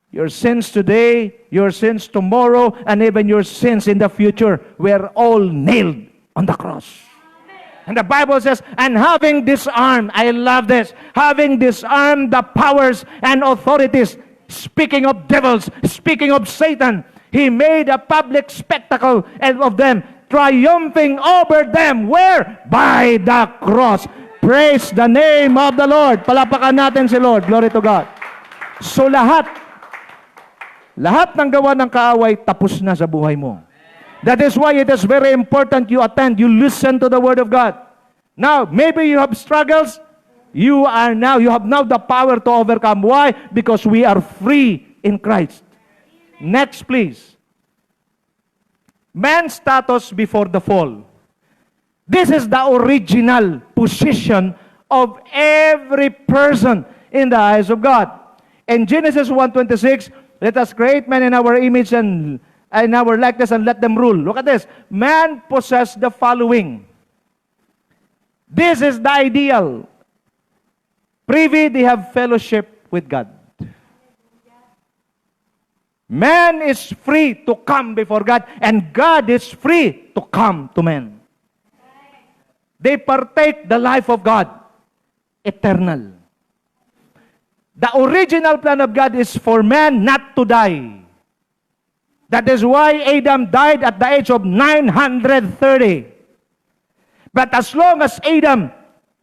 Speaker 1: Your sins today, your sins tomorrow, and even your sins in the future were all nailed on the cross. And the Bible says, and having disarmed, I love this, having disarmed the powers and authorities, speaking of devils, speaking of Satan, He made a public spectacle of them, triumphing over them. Where? By the cross. Praise the name of the Lord. Palapakan natin si Lord. Glory to God. So lahat ng gawa ng kaaway, tapos na sa buhay mo. That is why it is very important you attend, you listen to the Word of God. Now, maybe you have struggles. You have now the power to overcome. Why? Because we are free in Christ. Next, please. Man's status before the fall. This is the original position of every person in the eyes of God. In Genesis 1:26, let us create man in our image and in our likeness and let them rule. Look at this. Man possessed the following. This is the ideal. Privy, they have fellowship with God. Man is free to come before God, and God is free to come to man. They partake the life of God, eternal. The original plan of God is for man not to die. That is why Adam died at the age of 930. But as long as Adam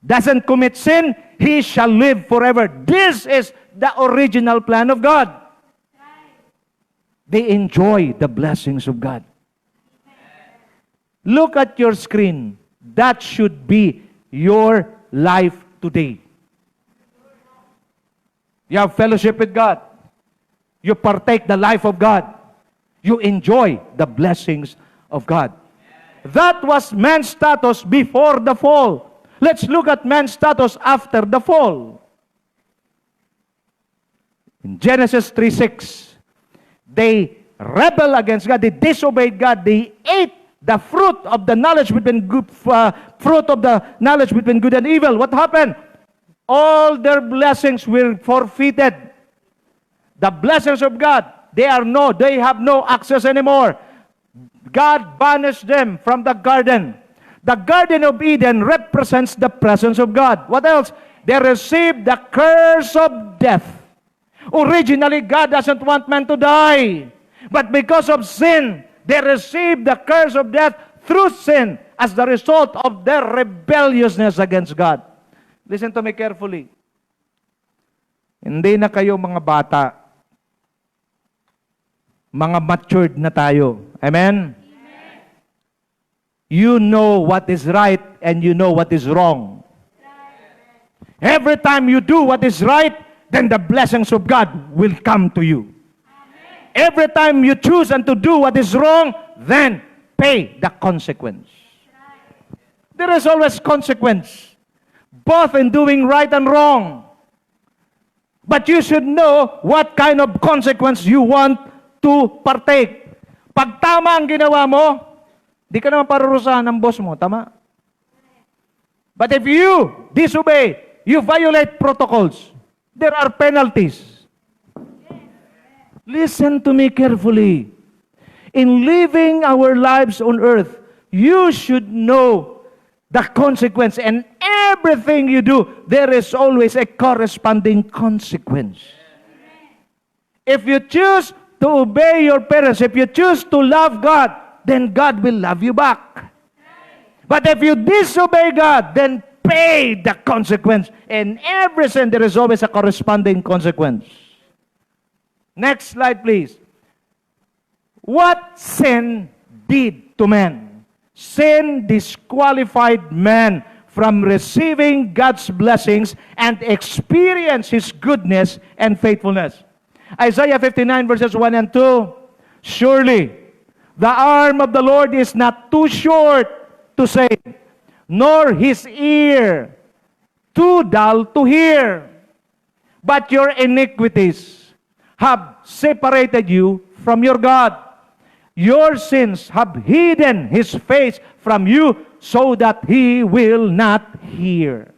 Speaker 1: doesn't commit sin, he shall live forever. This is the original plan of God. They enjoy the blessings of God. Look at your screen. That should be your life today. You have fellowship with God. You partake the life of God. You enjoy the blessings of God. That was man's status before the fall. Let's look at man's status after the fall. In Genesis 3:6, they rebel against God. They disobeyed God. They ate the fruit of the knowledge between good and evil. What happened? All their blessings were forfeited. The blessings of God, they have no access anymore. God banished them from the garden. The Garden of Eden represents the presence of God. What else? They received the curse of death. Originally, God doesn't want man to die. But because of sin, they received the curse of death through sin as the result of their rebelliousness against God. Listen to me carefully. Hindi na kayo mga bata. Mga matured na tayo. Amen? You know what is right and you know what is wrong. Every time you do what is right, then the blessings of God will come to you. Every time you choose and to do what is wrong, then pay the consequence. There is always consequence, both in doing right and wrong. But you should know what kind of consequence you want to partake. Pag tama ang ginawa mo, di ka naman parurusahan ng boss mo, tama? But if you disobey, you violate protocols, there are penalties. Listen to me carefully. In living our lives on earth, you should know the consequence. And everything you do, there is always a corresponding consequence. If you choose to obey your parents, if you choose to love God, then God will love you back. But if you disobey God, then pay the consequence. In every sin, there is always a corresponding consequence. Next slide, please. What sin did to man? Sin disqualified man from receiving God's blessings and experience His goodness and faithfulness. Isaiah 59 verses 1 and 2. Surely, the arm of the Lord is not too short to save, nor His ear too dull to hear. But your iniquities have separated you from your God. Your sins have hidden His face from you so that He will not hear.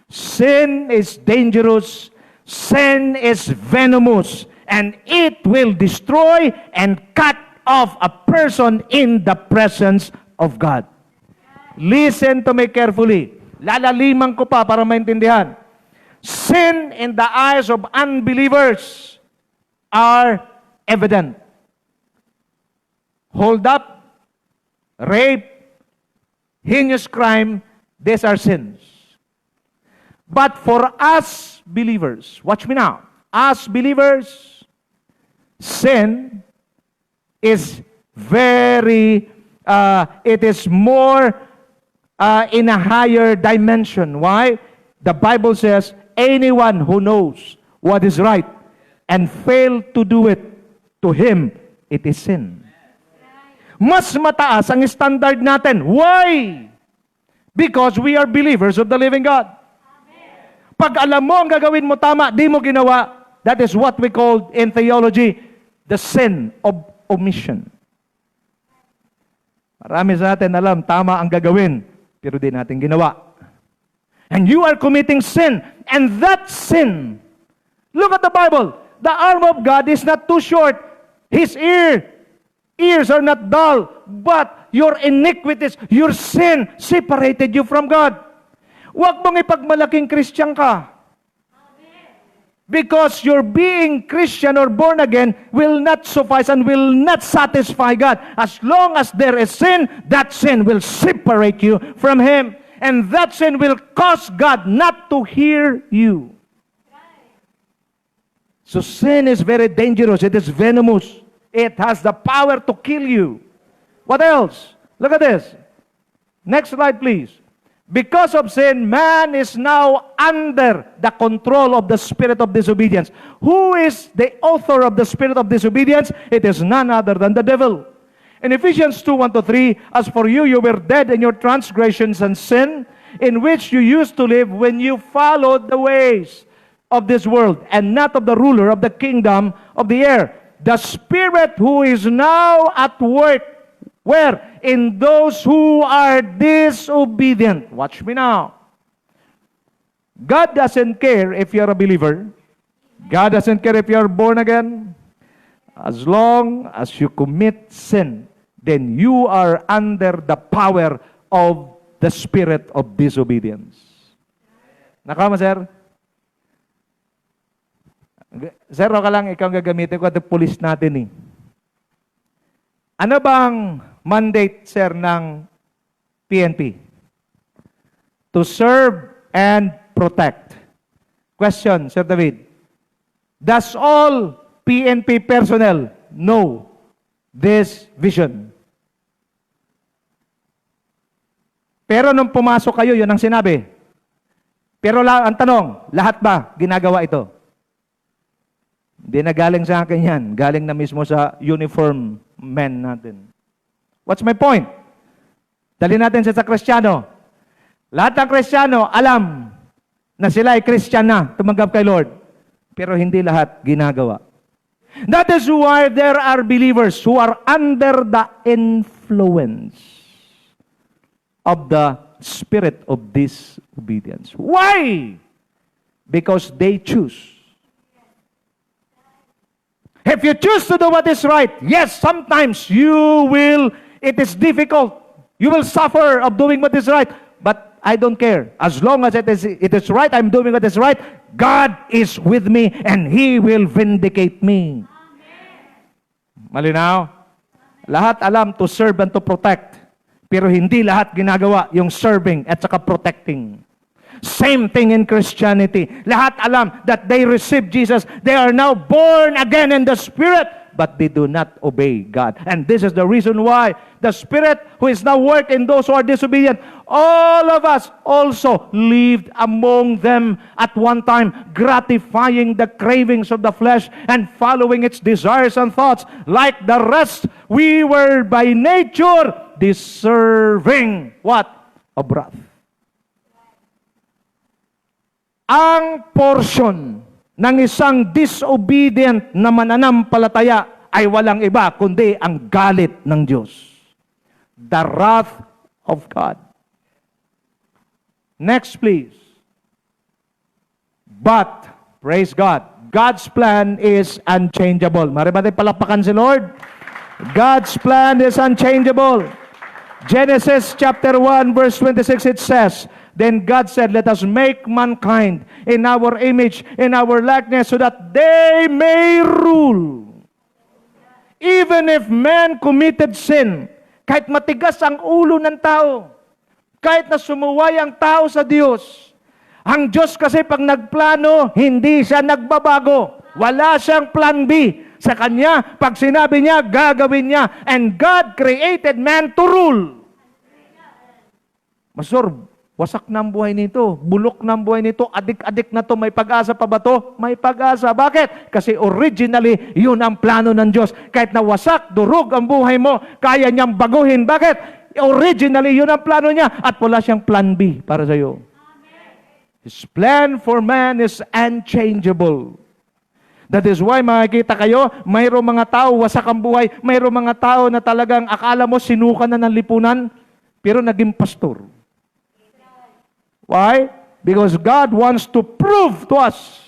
Speaker 1: Sin is dangerous. Sin is venomous. And it will destroy and cut off a person in the presence of God. Listen to me carefully. Lalaliman ko pa para maintindihan. Sin in the eyes of unbelievers are evident. Hold up, rape, heinous crime, these are sins. But for us believers, watch me now, us believers, sin is it is more in a higher dimension. Why? The Bible says, anyone who knows what is right and fail to do it, to him, it is sin. Mas mataas ang standard natin. Why? Because we are believers of the living God. Pag alam mo ang gagawin mo tama, di mo ginawa, that is what we call in theology, the sin of omission. Marami sa atin alam, tama ang gagawin, pero di natin ginawa. And you are committing sin. And that sin, look at the Bible, the arm of God is not too short. His ears are not dull, but your iniquities, your sin, separated you from God. Huwag mong ipagmalaking Christian ka. Because your being Christian or born again will not suffice and will not satisfy God. As long as there is sin, that sin will separate you from Him. And that sin will cause God not to hear you. So sin is very dangerous. It is venomous. It has the power to kill you. What else? Look at this. Next slide, please. Because of sin, man is now under the control of the spirit of disobedience. Who is the author of the spirit of disobedience? It is none other than the devil. In Ephesians 2:1-3, as for you, you were dead in your transgressions and sin, in which you used to live when you followed the ways of this world, and not of the ruler of the kingdom of the air, the Spirit who is now at work. Where? In those who are disobedient. Watch me now. God doesn't care if you're a believer. God doesn't care if you're born again. As long as you commit sin, then you are under the power of the spirit of disobedience. Nakama, sir? Sir, ka lang, ikaw gagamitin ko at police natin eh. Ano bang mandate, sir, ng PNP? To serve and protect. Question, Sir David. Does all PNP personnel know this vision? Pero nung pumasok kayo, yun ang sinabi. Pero ang tanong, lahat ba ginagawa ito? Hindi na galing sa akin yan. Galing na mismo sa uniform men natin. What's my point? Dali natin sa Kristiyano. Lahat ng Kristiyano, alam na sila ay Christian na, tumanggap kay Lord. Pero hindi lahat ginagawa. That is why there are believers who are under the influence of the spirit of disobedience. Why? Because they choose. If you choose to do what is right, yes, sometimes it is difficult. You will suffer of doing what is right. But I don't care. As long as it is right, I'm doing what is right. God is with me and He will vindicate me. Malinaw? Lahat alam to serve and to protect. Pero hindi lahat ginagawa yung serving at saka protecting. Same thing in Christianity. Lahat alam that they receive Jesus. They are now born again in the Spirit, but they do not obey God. And this is the reason why the Spirit who is now work in those who are disobedient, all of us also lived among them at one time, gratifying the cravings of the flesh and following its desires and thoughts. Like the rest, we were by nature deserving what? Of wrath. Ang portion ng isang disobedient na mananampalataya ay walang iba kundi ang galit ng Diyos. The wrath of God. Next, please. But, praise God, God's plan is unchangeable. Mari ba tayo palakpakan si Lord? God's plan is unchangeable. Genesis chapter 1 verse 26 it says, Then God said, Let us make mankind in our image, in our likeness, so that they may rule. Even if man committed sin, kahit matigas ang ulo ng tao, kahit na sumuway ang tao sa Diyos, ang Diyos kasi pag nagplano, hindi siya nagbabago. Wala siyang plan B. Sa Kanya, pag sinabi niya, gagawin niya. And God created man to rule. Masor, wasak na ang buhay nito. Bulok na ang buhay nito. Adik-adik na to. May pag-asa pa ba to? May pag-asa. Bakit? Kasi originally, yun ang plano ng Diyos. Kahit na wasak, durog ang buhay mo, kaya niyang baguhin. Bakit? Originally, yun ang plano niya. At wala siyang plan B para sa iyo. His plan for man is unchangeable. That is why makikita kayo, mayroong mga tao, wasak ang buhay. Mayroong mga tao na talagang akala mo sinuka na ng lipunan, pero naging pastor. Why? Because God wants to prove to us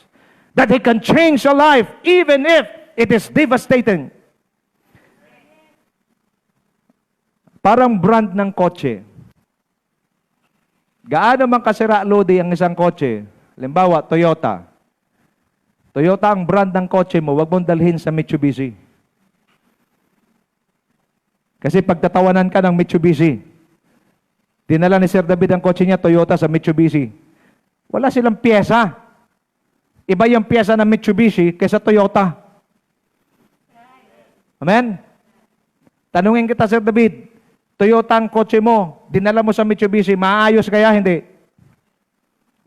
Speaker 1: that He can change a life even if it is devastating. Parang brand ng kotse. Gaano man kasira lodi ang isang kotse? Halimbawa, Toyota. Toyota ang brand ng kotse mo, wag mong dalhin sa Mitsubishi. Kasi pagtatawanan ka ng Mitsubishi, dinala ni Sir David ang kotse niya, Toyota sa Mitsubishi. Wala silang pyesa. Iba yung pyesa ng Mitsubishi kaysa Toyota. Amen? Tanungin kita, Sir David, Toyota ang kotse mo, dinala mo sa Mitsubishi, maayos kaya hindi?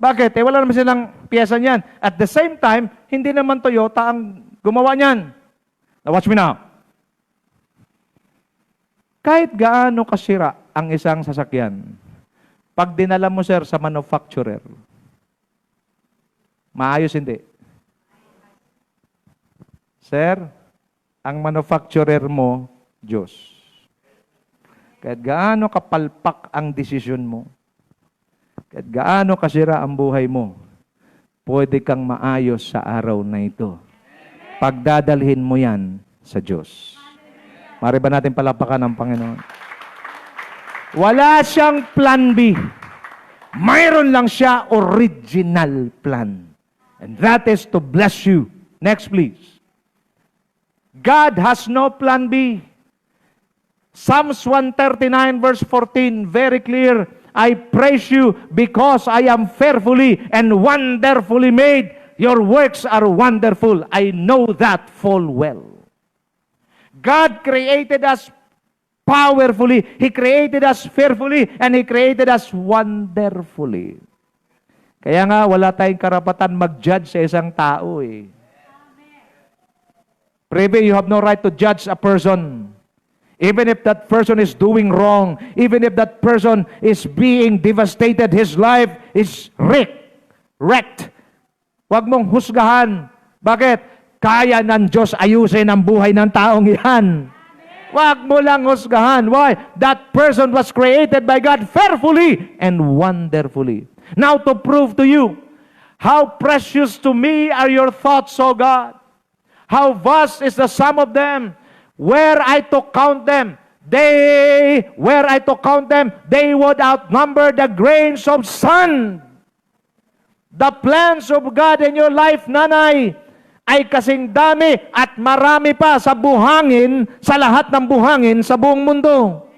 Speaker 1: Bakit? Wala naman silang pyesa niyan. At the same time, hindi naman Toyota ang gumawa niyan. Now watch me now. Kahit gaano kasira ang isang sasakyan, pag dinala mo, sir, sa manufacturer, maayos hindi. Sir, ang manufacturer mo, Diyos. Kahit gaano kapalpak ang desisyon mo, kahit gaano kasira ang buhay mo, pwede kang maayos sa araw na ito. Pagdadalhin mo yan sa Diyos. Mari ba natin palapakan ang Panginoon? Wala siyang plan B. Mayroon lang siya original plan. And that is to bless you. Next, please. God has no plan B. Psalms 139 verse 14, very clear. I praise you because I am fearfully and wonderfully made. Your works are wonderful. I know that full well. God created us powerfully. He created us fearfully and He created us wonderfully. Kaya nga, wala tayong karapatan mag-judge sa isang tao eh. Prebe, you have no right to judge a person. Even if that person is doing wrong, even if that person is being devastated, his life is wrecked. Huwag mong husgahan. Bakit? Kaya ng Diyos ayusin ang buhay ng taong yan. Huwag mo lang husgahan. Why? That person was created by God fearfully and wonderfully. Now to prove to you, how precious to me are your thoughts, O God. How vast is the sum of them. Were I to count them, were I to count them, they would outnumber the grains of sand. The plans of God in your life, nanay, ay kasing dami at marami pa sa buhangin, sa lahat ng buhangin sa buong mundo.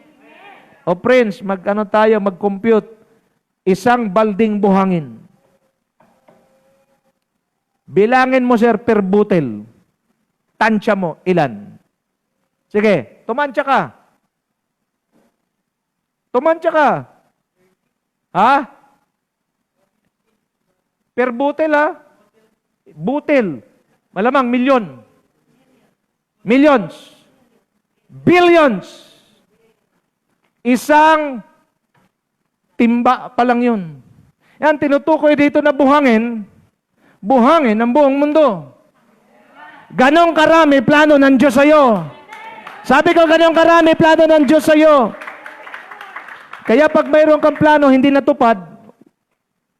Speaker 1: O Prince, mag-compute. Isang balding buhangin. Bilangin mo, sir, per butel. Tansya mo, ilan? Sige, tumansya ka. Tumansya ka. Ha? Per butel, ha? Butel. Malamang, milyon. Millions. Billions. Isang timba pa lang yun. Yan, tinutukoy dito na buhangin ng buong mundo. Ganong karami plano ng Diyos sa'yo. Sabi ko, ganong karami plano ng Diyos sa'yo. Kaya pag mayroon kang plano, hindi natupad,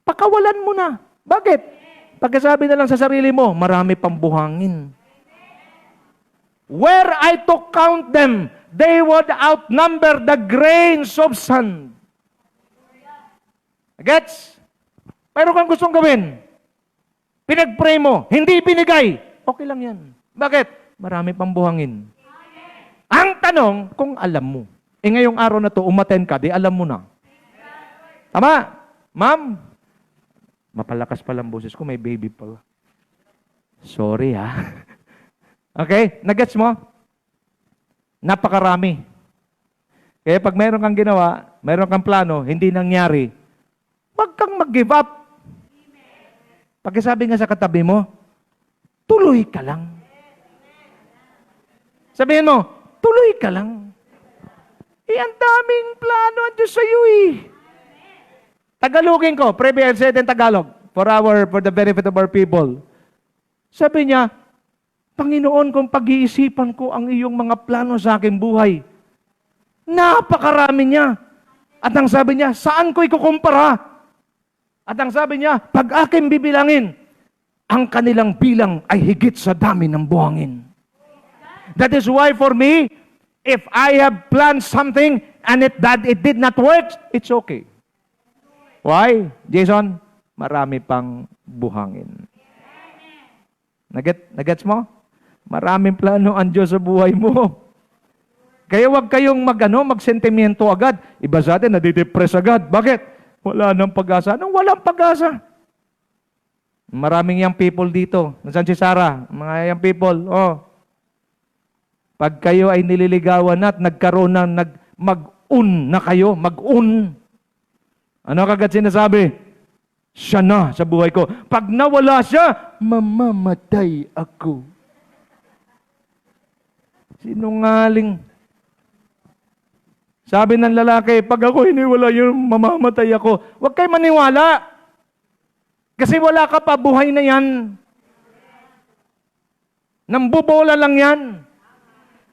Speaker 1: pakawalan mo na. Bakit? Pagkasabi na lang sa sarili mo, marami pang buhangin. Were I to count them, they would outnumber the grains of sand. Gets? Mayroon kang gustong gawin. Pinag-pray mo, hindi binigay. Okay lang yan. Bakit? Marami pang buhangin. Ang tanong, kung alam mo. Ngayong araw na to, umaten ka, di alam mo na. Tama? Ma'am, mapalakas palang boses ko, may baby pala. Sorry, ha? Okay? Nagets mo? Napakarami. Kaya pag mayroon kang ginawa, mayroon kang plano, hindi nangyari, huwag kang mag-give up. Pagkasabi nga sa katabi mo, tuloy ka lang. Sabihin mo, tuloy ka lang. Ang daming plano ang Diyos sa iyo eh. Tagalogin ko, prepare sa in Tagalog for the benefit of our people. Sabi niya, Panginoon, kung pag-iisipan ko ang iyong mga plano sa aking buhay, napakarami niya. At ang sabi niya, saan ko ikukumpara? At ang sabi niya, pag aking bibilangin, ang kanilang bilang ay higit sa dami ng buhangin. That is why for me, if I have planned something and it did not work, it's okay. Why? Jason, marami pang buhangin. Nagets mo? Maraming plano ang Diyos sa buhay mo. Kaya huwag kayong magsentimento agad. Iba sa atin, nadidepress agad. Bakit? Wala nang pag-asa. Anong walang pag-asa? Maraming young people dito. Nasaan si Sarah? Mga young people. Oh. Pag kayo ay nililigawan na at nagkaroon na, mag-un na kayo, mag-un. Ano kagad sinasabi? Siya na sa buhay ko. Pag nawala siya, mamamatay ako. Sinungaling. Sabi ng lalaki, pag ako hiniwala yun, mamamatay ako. Huwag kayo maniwala. Kasi wala ka pa, buhay na yan. Nambubola lang yan.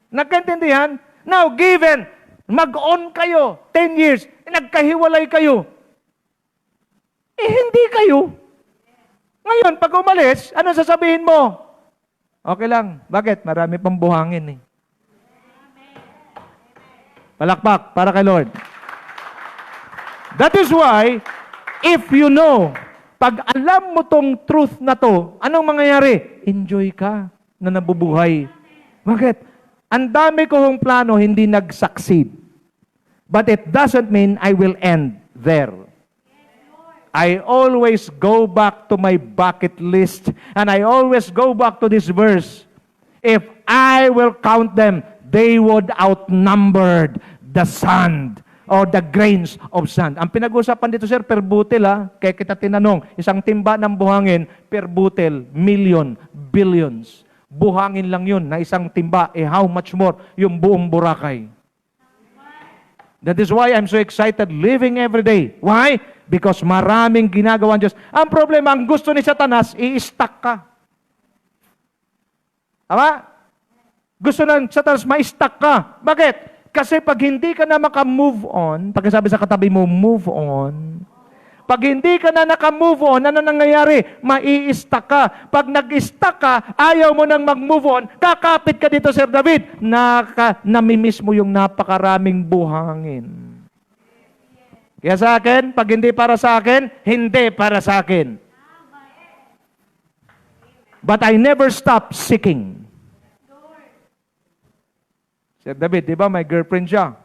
Speaker 1: Nagkaintindihan? Now, given, mag-on kayo, 10 years, nagkahiwalay kayo. Hindi kayo. Ngayon, pag umalis, ano sasabihin mo? Okay lang. Bakit? Marami pang buhangin eh. Palakpak para kay Lord. That is why, if you know, pag alam mo tong truth na to, anong mangyayari? Enjoy ka na nabubuhay. Bakit? Ang dami kong plano hindi nag-succeed. But it doesn't mean I will end there. I always go back to my bucket list and I always go back to this verse. If I will count them, they would outnumber the sand or the grains of sand. Ang pinag-usapan dito, sir, per butel, ha? Kaya kita tinanong, isang timba ng buhangin, per butel, million, billions. Buhangin lang yun na isang timba, how much more yung buong Boracay. That is why I'm so excited living every day. Why? Because maraming ginagawa ng Diyos. Ang problema, ang gusto ni Satanas, i-stuck ka. Tama? Gusto ng Satanas, ma-stuck ka. Bakit? Kasi pag hindi ka na maka-move on, pag sabi sa katabi mo, move on, Pag hindi ka na nakamove on, ano nangyayari? Mai-stuck ka. Pag nag-stuck ka, ayaw mo nang mag-move on, kakapit ka dito, Sir David, namimiss mo yung napakaraming buhangin. Kaya sa akin, pag hindi para sa akin, hindi para sa akin. But I never stop seeking. Sir David, di ba may girlfriend siya?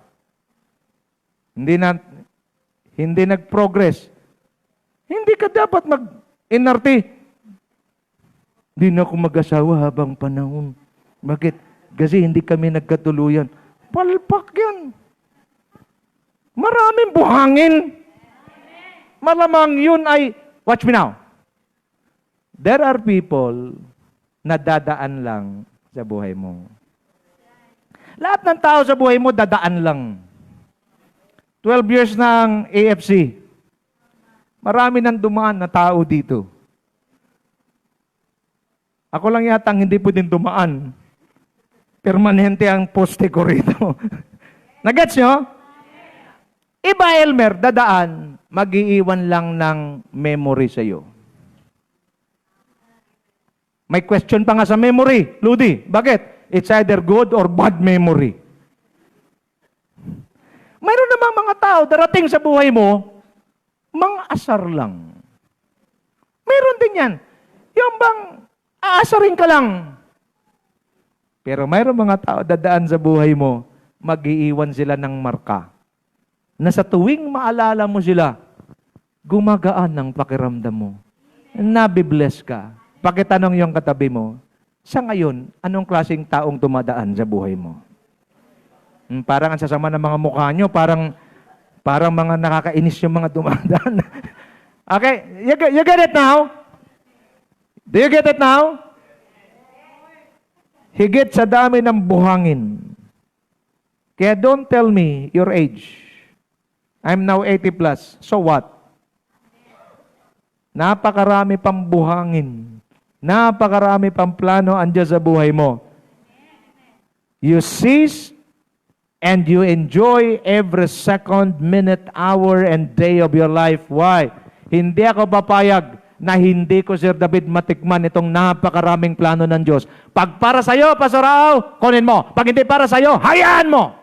Speaker 1: Hindi nag-progress. Hindi ka dapat mag-NRT. Hindi na ako mag-asawa habang panahon. Bakit? Kasi hindi kami nagkatuluyan. Palpak yan. Maraming buhangin. Malamang yun ay, watch me now. There are people na dadaan lang sa buhay mo. Lahat ng tao sa buhay mo, dadaan lang. 12 years ng AFC. Marami nang dumaan na tao dito. Ako lang yatang hindi pwedeng dumaan. Permanente ang poste ko rito. Nagets nyo? Iba, Elmer, dadaan, mag-iiwan lang ng memory sa iyo. May question pa nga sa memory. Ludi, bakit? It's either good or bad memory. Mayroon namang mga tao darating sa buhay mo, mga asar lang. Meron din yan. Yung bang aasarin ka lang. Pero mayroon mga tao dadaan sa buhay mo, mag-iiwan sila ng marka. Na sa tuwing maalala mo sila, gumagaan ang pakiramdam mo. Nabibless ka. Pakitanong yung katabi mo, sa ngayon, anong klaseng taong dumadaan sa buhay mo? Parang ang sasama ng mga mukha nyo, parang mga nakakainis yung mga dumadaan. Okay, you get it now? Do you get it now? Higit sa dami ng buhangin. Kaya don't tell me your age. I'm now 80 plus. So what? Napakarami pang buhangin. Napakarami pang plano andyan sa buhay mo. You seize and you enjoy every second, minute, hour, and day of your life. Why? Hindi ako papayag na hindi ko, Sir David, matikman itong napakaraming plano ng Diyos. Pag para sa'yo, Pastor Rao, kunin mo. Pag hindi para sa'yo, hayaan mo.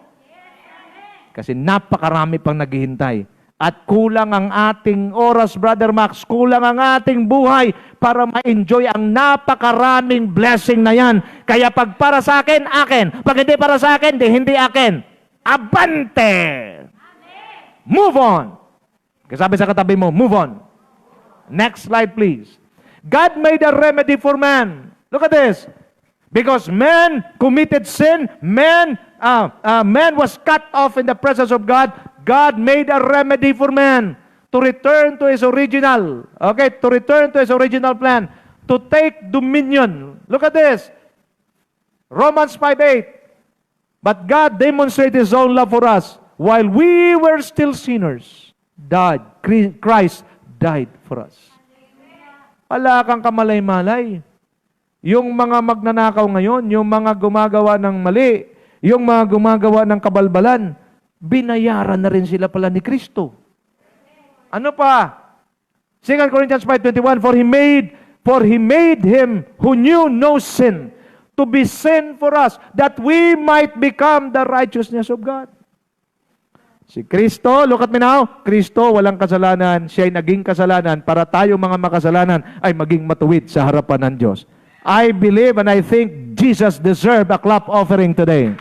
Speaker 1: Kasi napakarami pang naghihintay. At kulang ang ating oras, Brother Max, kulang ang ating buhay para ma-enjoy ang napakaraming blessing na yan. Kaya pag para sa akin, akin. Pag hindi para sa akin, hindi akin. Abante! Move on! Kasabi sa katabi mo, move on. Next slide, please. God made a remedy for man. Look at this. Because man committed sin, man was cut off in the presence of God. God made a remedy for man to return to his original, to return to his original plan, to take dominion. Look at this. Romans 5:8. But God demonstrated His own love for us while we were still sinners. Christ died for us. Wala kang kamalay-malay. Yung mga magnanakaw ngayon, yung mga gumagawa ng mali, yung mga gumagawa ng kabalbalan, binayaran na rin sila pala ni Kristo. Ano pa? 2 Corinthians 5:21, For He made Him who knew no sin to be sin for us, that we might become the righteousness of God. Si Kristo, look at me now, Kristo walang kasalanan, siya ay naging kasalanan para tayo mga makasalanan ay maging matuwid sa harapan ng Diyos. I believe and I think Jesus deserves a clap offering today.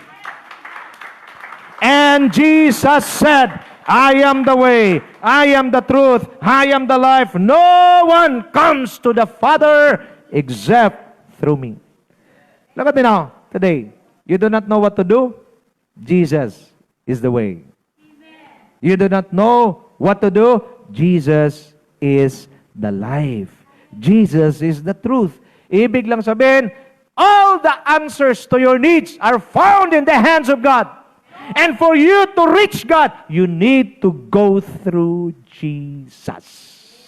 Speaker 1: And Jesus said, I am the way, I am the truth, I am the life. No one comes to the Father except through me. Look at me now, today. You do not know what to do? Jesus is the way. You do not know what to do? Jesus is the life. Jesus is the truth. Ibig lang sabihin, all the answers to your needs are found in the hands of God. And for you to reach God, you need to go through Jesus.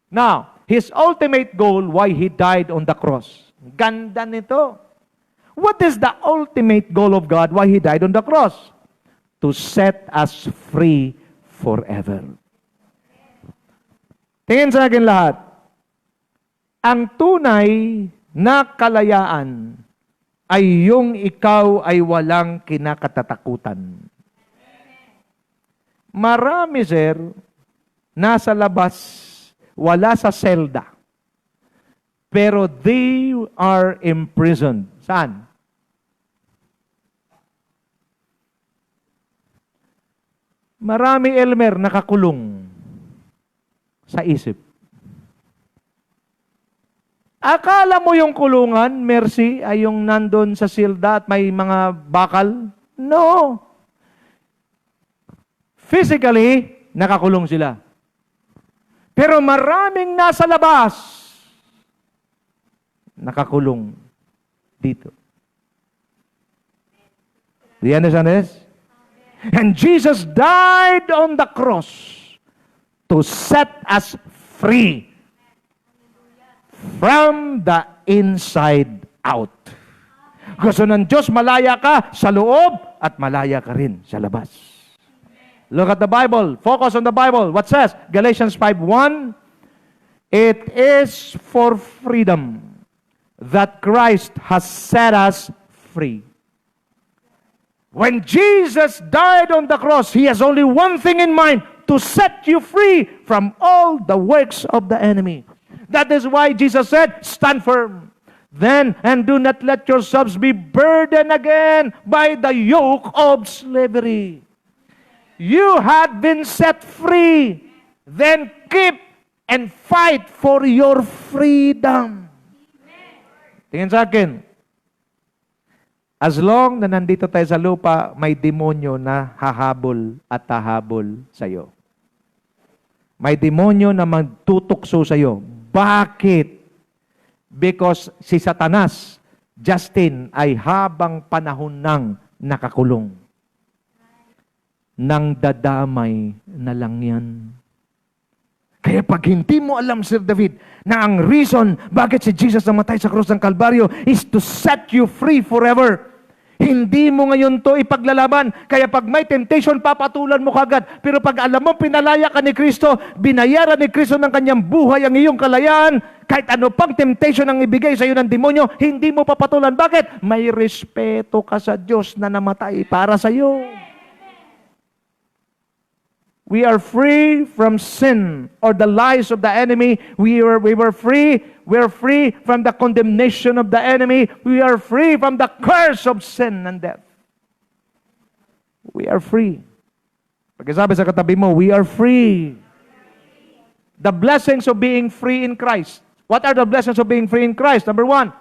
Speaker 1: Now, His ultimate goal, why He died on the cross. Ganda nito. What is the ultimate goal of God, why He died on the cross? To set us free forever. Tingin sa akin lahat. Ang tunay na kalayaan ay yung ikaw ay walang kinakatatakutan. Marami, sir, nasa labas, wala sa selda. Pero they are imprisoned. Saan? Marami, Elmer, nakakulong sa isip. Akala mo yung kulungan, Mercy, ay yung nandun sa silda at may mga bakal? No. Physically, nakakulong sila. Pero maraming nasa labas, nakakulong dito. Do you understand this? And Jesus died on the cross to set us free from the inside out. Gusto ng Diyos, malaya ka sa loob at malaya ka rin sa labas. Look at the Bible. Focus on the Bible. What says? Galatians 5:1. It is for freedom that Christ has set us free. When Jesus died on the cross, He has only one thing in mind, to set you free from all the works of the enemy. That is why Jesus said, stand firm. Then, and do not let yourselves be burdened again by the yoke of slavery. You had been set free. Then keep and fight for your freedom. Tingin sa akin. As long na nandito tayo sa lupa, may demonyo na hahabol at hahabol sa'yo. May demonyo na magtutukso sa'yo. Bakit? Because si Satanas, Justin, ay habang panahon nang nakakulong. Nang dadamay na lang yan. Kaya pag hindi mo alam, Sir David, na ang reason bakit si Jesus namatay sa krus ng Kalbaryo is to set you free forever. Hindi mo ngayon to ipaglalaban. Kaya pag may temptation, papatulan mo kagad. Pero pag alam mo, pinalaya ka ni Kristo, binayaran ni Kristo ng kanyang buhay ang iyong kalayaan, kahit ano pang temptation ang ibigay sa iyo ng demonyo, hindi mo papatulan. Bakit? May respeto ka sa Diyos na namatay para sa iyo. We are free from sin or the lies of the enemy. We were free. We are free from the condemnation of the enemy. We are free from the curse of sin and death. We are free. Pagkasabi sa katabi mo, we are free. The blessings of being free in Christ. What are the blessings of being free in Christ? Number one,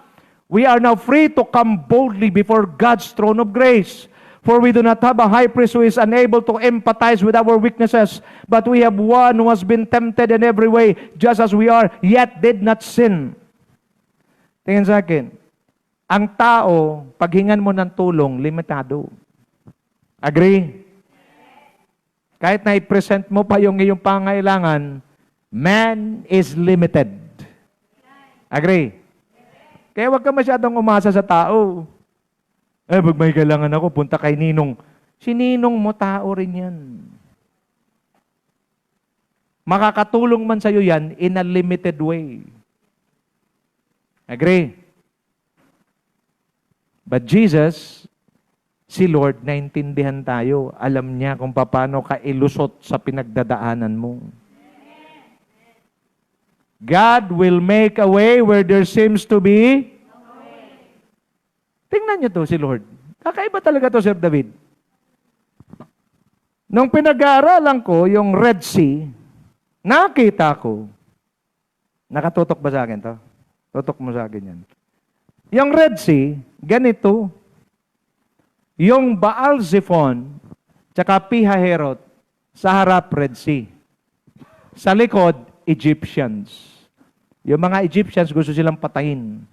Speaker 1: we are now free to come boldly before God's throne of grace. For we do not have a high priest who is unable to empathize with our weaknesses, but we have one who has been tempted in every way, just as we are, yet did not sin. Tingin sa akin, ang tao, paghingan mo ng tulong, limitado. Agree? Kahit na i-present mo pa yung iyong pangailangan, man is limited. Agree? Kaya huwag ka masyadong umasa sa tao. Pag may kailangan ako, punta kay Ninong. Si Ninong mo, tao rin yan. Makakatulong man sa'yo yan in a limited way. Agree? But Jesus, si Lord, naintindihan tayo. Alam niya kung paano ka ilusot sa pinagdadaanan mo. God will make a way where there seems to be. Tingnan niyo to si Lord. Kakaiba talaga to, Sir David. Nung pinag-aaralan ko yung Red Sea, nakita ko, nakatutok ba sa akin to? Tutok mo sa akin yan. Yung Red Sea, ganito. Yung Baal Zephon, tsaka Pihaherot, sa harap Red Sea. Sa likod, Egyptians. Yung mga Egyptians gusto silang patayin.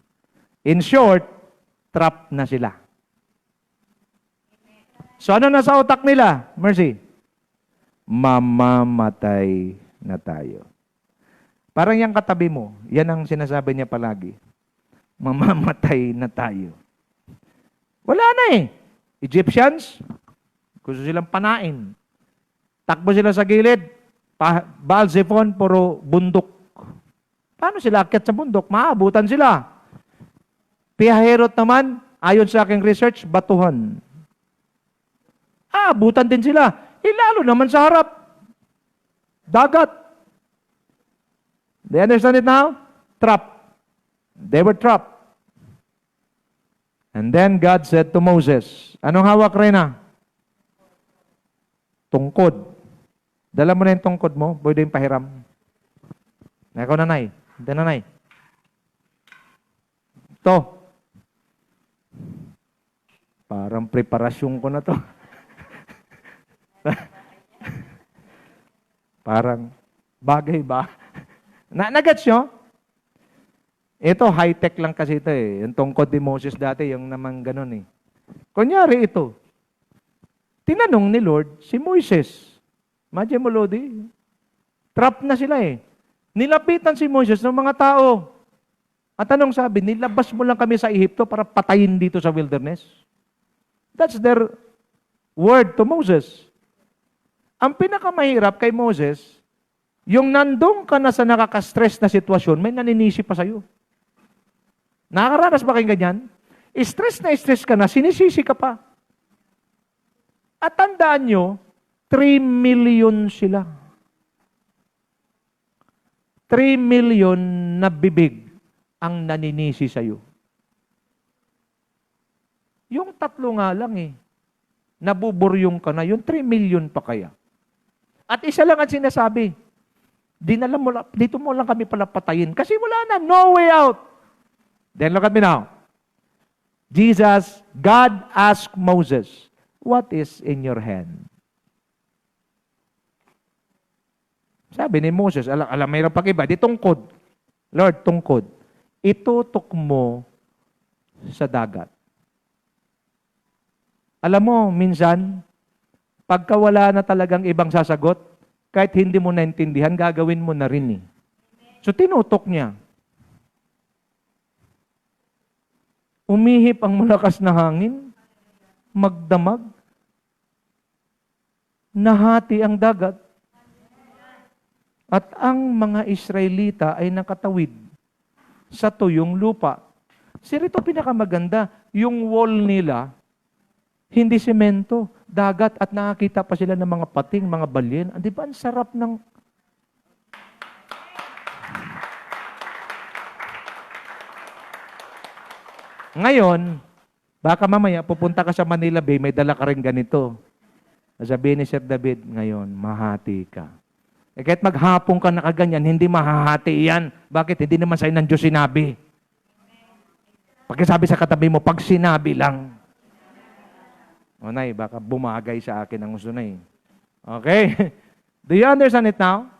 Speaker 1: In short, trap na sila. So ano na sa utak nila? Mercy. Mamamatay na tayo. Parang yung katabi mo, yan ang sinasabi niya palagi. Mamamatay na tayo. Wala na eh. Egyptians, gusto silang panain. Takbo sila sa gilid, Baal-Zephon, puro bundok. Paano sila akyat sa bundok? Maabutan sila. Pihaherot naman, ayon sa aking research, batuhan. Aabutan din sila. Lalo naman sa harap. Dagat. They understand it now? Trap. They were trapped. And then God said to Moses, anong hawak, Reyna? Tungkod. Dala mo na yung tungkod mo, pwede yung pahiram. Ikaw, nanay. Hindi, nanay. Ito. Parang preparasyon ko na to. Parang, bagay ba? Nagets nyo? Ito, high-tech lang kasi ito eh. Yung tungkod ni Moses dati, yung naman ganun eh. Kunyari ito, tinanong ni Lord si Moises. Imagine mo, Lodi, trap na sila eh. Nilapitan si Moses ng mga tao. At anong sabi? Nilabas mo lang kami sa Ehipto para patayin dito sa wilderness. That's their word to Moses. Ang pinakamahirap kay Moses, yung nandong ka na sa nakaka-stress na sitwasyon, may naninisi pa sa'yo. Nakakaranas ba kayong ganyan? Stress na stress ka na, sinisisi ka pa. At tandaan nyo, 3 million sila. 3 million na bibig ang naninisi sa'yo. Yung 3 nga lang eh. Nabuburyong ka na. Yung 3 million pa kaya. At isa lang ang sinasabi. Dito mo lang kami pala patayin. Kasi wala na. No way out. Then look at me now. God asked Moses, what is in your hand? Sabi ni Moses, alam mayroon pa iba, di tungkod. Lord, tungkod. Itutok mo sa dagat. Alam mo, minsan, pagka wala na talagang ibang sasagot, kahit hindi mo naintindihan, gagawin mo na rin eh. So, tinutok niya. Umihip ang malakas na hangin, magdamag, nahati ang dagat, at ang mga Israelita ay nakatawid sa tuyong lupa. Sir, ito pinakamaganda, yung wall nila, hindi semento, dagat, at nakakita pa sila ng mga pating, mga balyen. Di ba, ang sarap ng... Ngayon, baka mamaya pupunta ka sa Manila Bay, may dala ka rin ganito. Sabihin ni Sir David, ngayon, mahati ka. Eh, kahit maghapon ka nakaganyan, hindi mahahati yan. Bakit? Hindi naman sa'yo ng Diyos sinabi. Pagkasabi sa katabi mo, pag sinabi lang. O, Nay, baka bumagay sa akin ang gusto na eh. Okay? Do you understand it now?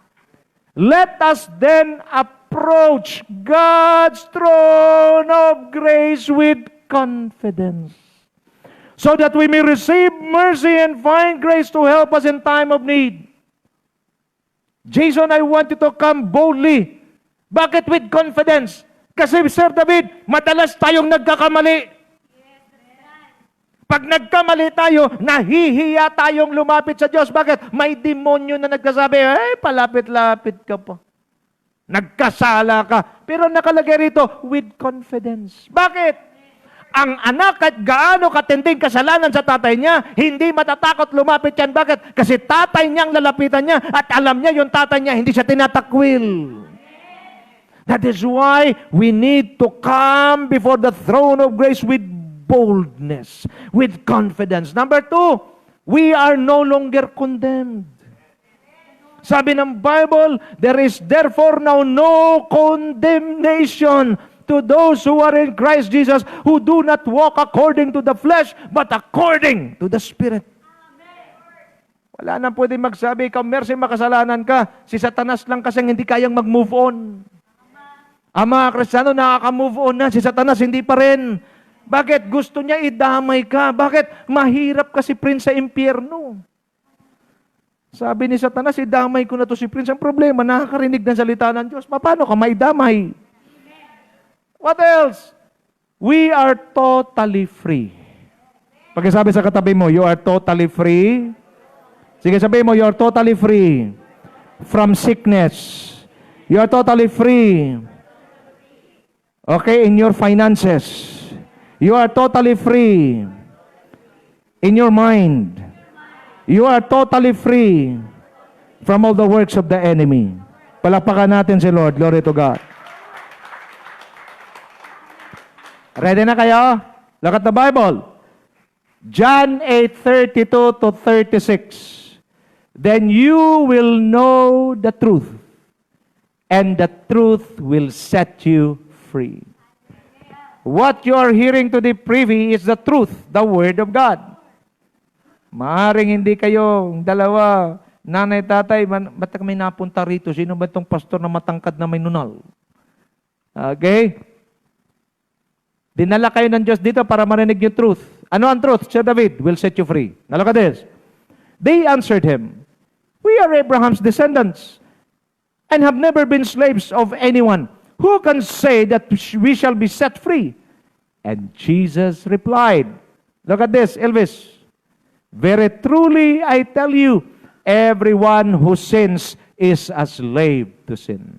Speaker 1: Let us then approach God's throne of grace with confidence, so that we may receive mercy and find grace to help us in time of need. Jason, I want you to come boldly. Bakit with confidence? Kasi, Sir David, madalas tayong nagkakamali. Pag nagkamali tayo, nahihiya tayong lumapit sa Diyos. Bakit? May demonyo na nagkasabi, ay, palapit-lapit ka pa. Nagkasala ka. Pero nakalagay rito, with confidence. Bakit? Ang anak at gaano katinding kasalanan sa tatay niya, hindi matatakot lumapit yan. Bakit? Kasi tatay niyang lalapitan niya at alam niya yung tatay niya, hindi siya tinatakwil. That is why we need to come before the throne of grace with boldness, with confidence. Number 2, we are no longer condemned. Sabi ng Bible, there is therefore now no condemnation to those who are in Christ Jesus, who do not walk according to the flesh, but according to the Spirit. Wala nang pwede magsabi, ikaw mercy makasalanan ka. Si Satanas lang kasi hindi kayang mag-move on. Ang mga Kristiyano nakaka-move on na, si Satanas hindi pa rin. Bakit? Gusto niya idamay ka. Bakit? Mahirap kasi Prince sa impyerno. Sabi ni Satanas, idamay ko na to si Prince. Ang problema, nakakarinig ng salita ng Diyos. Paano ka maidamay? What else? We are totally free. Pagkasabi sa katabi mo, you are totally free. Sige, sabihin mo, you are totally free. from sickness. You are totally free. Okay, in your finances. You are totally free. In your mind. You are totally free from all the works of the enemy. Palakpakan natin si Lord. Glory to God. Ready na kayo? Look at the Bible. John 8:32 to 36. Then you will know the truth, and the truth will set you free. What you are hearing to the privy is the truth, the Word of God. Maaring hindi kayo, dalawa, nanay, tatay, ba't kami napunta rito? Sino ba itong pastor na matangkad na may nunal? Okay? Dinala kayo ng Diyos dito para marinig yung truth. Ano ang truth? Sir David, will set you free. Now look at this. They answered him, we are Abraham's descendants and have never been slaves of anyone. Who can say that we shall be set free? And Jesus replied, look at this, Elvis. Very truly, I tell you, everyone who sins is a slave to sin.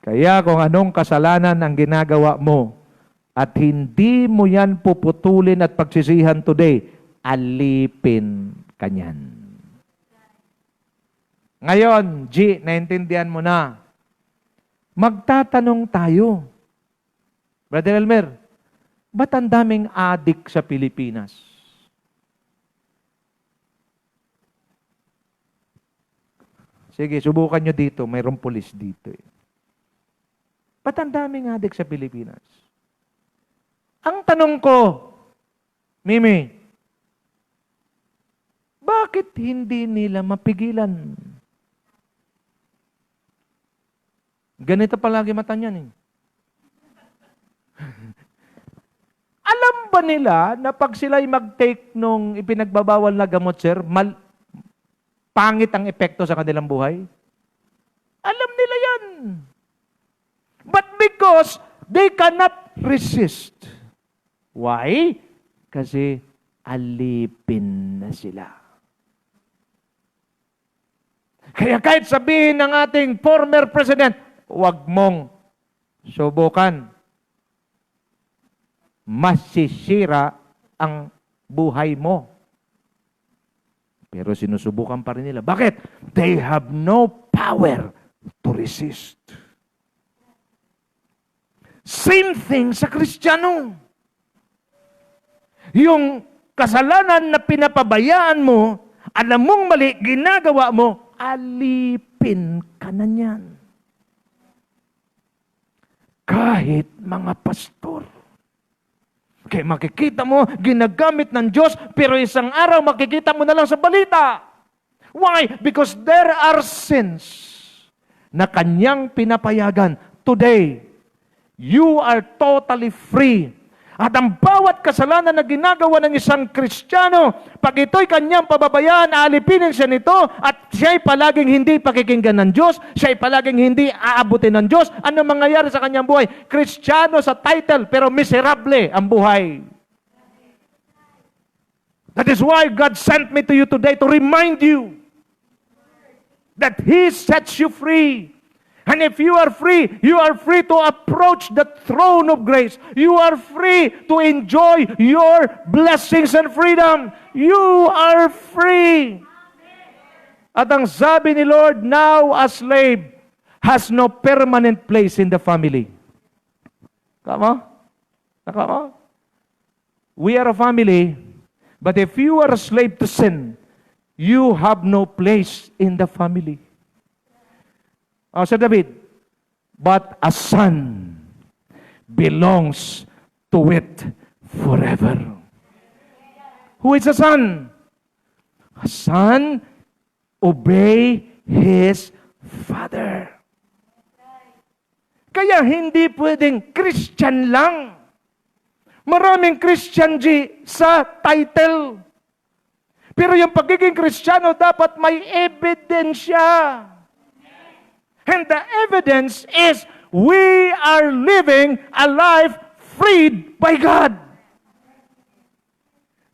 Speaker 1: Kaya kung anong kasalanan ang ginagawa mo at hindi mo yan puputulin at pagsisihan today, alipin ka niyan. Ngayon, G, naintindihan mo na. Magtatanong tayo. Brother Elmer, ba't ang daming adik sa Pilipinas? Sige, subukan nyo dito. Mayroong pulis dito. Ba't ang daming adik sa Pilipinas? Ang tanong ko, Mimi, bakit hindi nila mapigilan? Ganito palagi mata niyan eh. Alam ba nila na pag sila'y mag-take nung ipinagbabawal na gamot, sir, pangit ang epekto sa kanilang buhay? Alam nila yan. But because they cannot resist. Why? Kasi alipin na sila. Kaya kahit sabihin ng ating former president, huwag mong subukan. Masisira ang buhay mo. Pero sinusubukan pa rin nila. Bakit? They have no power to resist. Same thing sa Kristiyano. Yung kasalanan na pinapabayaan mo, alam mong mali, ginagawa mo, alipin ka na niyan. Kahit mga pastor. Kaya makikita mo, ginagamit ng Diyos, pero isang araw makikita mo na lang sa balita. Why? Because there are sins na kanyang pinapayagan. Today, you are totally free. At ang bawat kasalanan na ginagawa ng isang Kristiyano, pag ito'y kanyang pababayaan, aalipinin siya nito, at siya'y palaging hindi pakikinggan ng Diyos, siya'y palaging hindi aabutin ng Diyos, ano mangyayari sa kanyang buhay? Kristiyano sa title, pero miserable ang buhay. That is why God sent me to you today to remind you that He sets you free. And if you are free to approach the throne of grace. You are free to enjoy your blessings and freedom. You are free. At ang sabi ni Lord, now a slave has no permanent place in the family. Kama? Nakama? We are a family, but if you are a slave to sin, you have no place in the family. Sir David, but a son belongs to it forever. Who is a son? A son obey his father. Kaya hindi pwedeng Christian lang. Maraming Christian G sa title. Pero yung pagiging Kristiyano dapat may ebidensya. And the evidence is we are living a life freed by God.